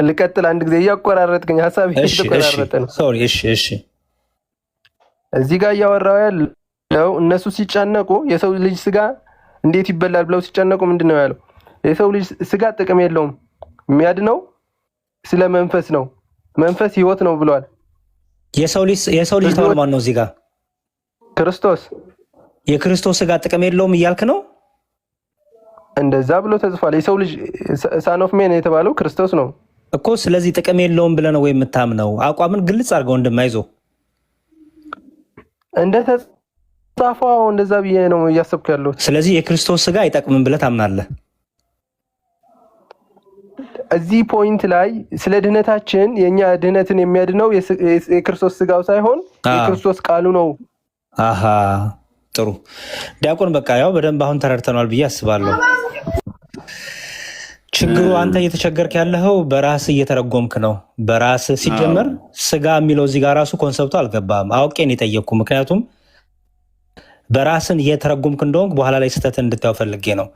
ልቀጥል አንድ ጊዜ እያቆራረጥከኝ ሐሳብ እየተቆራረጠ ነው። ሶሪ እሺ እዚህ ጋር እያወራው ያለው እነሱ ሲጨነቁ የሰው ልጅ ስጋ እንዴት ይበላል ብለው ሲጨነቁ ምንድነው ያለው? የሰው ልጅ ስጋ ጥቅም የለውም የሚያድነው ስለ መንፈስ ነው፣ መንፈስ ህይወት ነው ብሏል። የሰው ልጅ ተባለ ማን ነው እዚህ ጋር? ክርስቶስ። የክርስቶስ ስጋ ጥቅም የለውም እያልክ ነው? እንደዛ ብሎ ተጽፏል። የሰው ልጅ ሳን ኦፍ ሜን የተባለው ክርስቶስ ነው እኮ። ስለዚህ ጥቅም የለውም ብለህ ነው ወይ የምታምነው? አቋምን ግልጽ አድርገው እንደማይዞ እንደተጻፈው እንደዛ ብዬ ነው እያሰብኩ ያለሁት። ስለዚህ የክርስቶስ ስጋ አይጠቅምም ብለህ ታምናለህ? እዚህ ፖይንት ላይ ስለ ድህነታችን የኛ ድህነትን የሚያድነው የክርስቶስ ስጋው ሳይሆን የክርስቶስ ቃሉ ነው። አሃ ጥሩ ዲያቆን፣ በቃ ያው በደንብ አሁን ተረድተናል ብዬ አስባለሁ። ችግሩ አንተ እየተቸገርክ ያለኸው በራስህ እየተረጎምክ ነው። በራስህ ሲጀመር ስጋ የሚለው እዚህ ጋር ራሱ ኮንሰፕቱ አልገባም። አውቄን የጠየቅኩ ምክንያቱም በራስን እየተረጎምክ እንደሆንክ በኋላ ላይ ስህተት እንድታየው ፈልጌ ነው።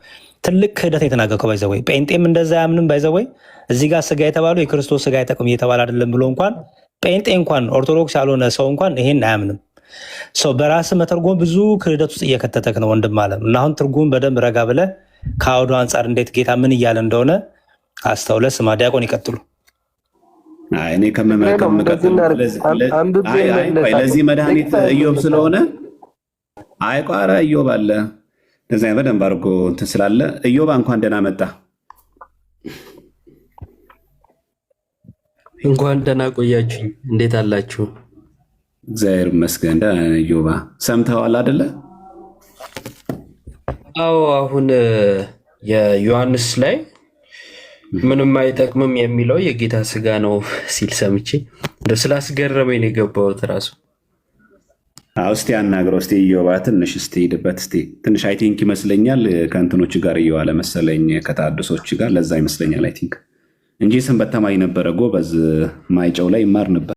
ትልቅ ክህደት የተናገርከው ባይዘወይ ጴንጤም እንደዛ ያምንም ባይዘወይ እዚህ ጋር ስጋ የተባለው የክርስቶስ ስጋ አይጠቅም እየተባለ አይደለም ብሎ እንኳን ጴንጤ እንኳን ኦርቶዶክስ ያልሆነ ሰው እንኳን ይሄን አያምንም። ሰው በራስ መተርጎም ብዙ ክህደት ውስጥ እየከተተክ ነው ወንድም አለም። እና አሁን ትርጉም በደንብ ረጋ ብለህ ከአውዱ አንጻር እንዴት ጌታ ምን እያለ እንደሆነ አስተውለህ ስማ። ዲያቆን ይቀጥሉ። እኔ ለዚህ መድኃኒት ኢዮብ ስለሆነ አይቋራ ኢዮብ አለ እንደዛ በደንብ አድርጎ እንትን ስላለ ኢዮብ እንኳን ደህና መጣ። እንኳን ደህና ቆያችሁኝ። እንዴት አላችሁ? እግዚአብሔር ይመስገን። ኢዮብ ሰምተዋል አይደለ? አዎ አሁን የዮሐንስ ላይ ምንም አይጠቅምም የሚለው የጌታ ስጋ ነው ሲል ሰምቼ እንደ ስላስገረመኝ ነው የገባሁት ራሱ። እስቲ አናግረው እስቲ ኢዮባ ትንሽ እስቲ ሄድበት እስቲ ትንሽ አይ ቲንክ ይመስለኛል ከእንትኖች ጋር እየዋለ መሰለኝ ከታድሶች ጋር ለዛ ይመስለኛል አይ ቲንክ እንጂ ሰንበት ተማሪ ነበረ ጎበዝ ማይጨው ላይ ይማር ነበር።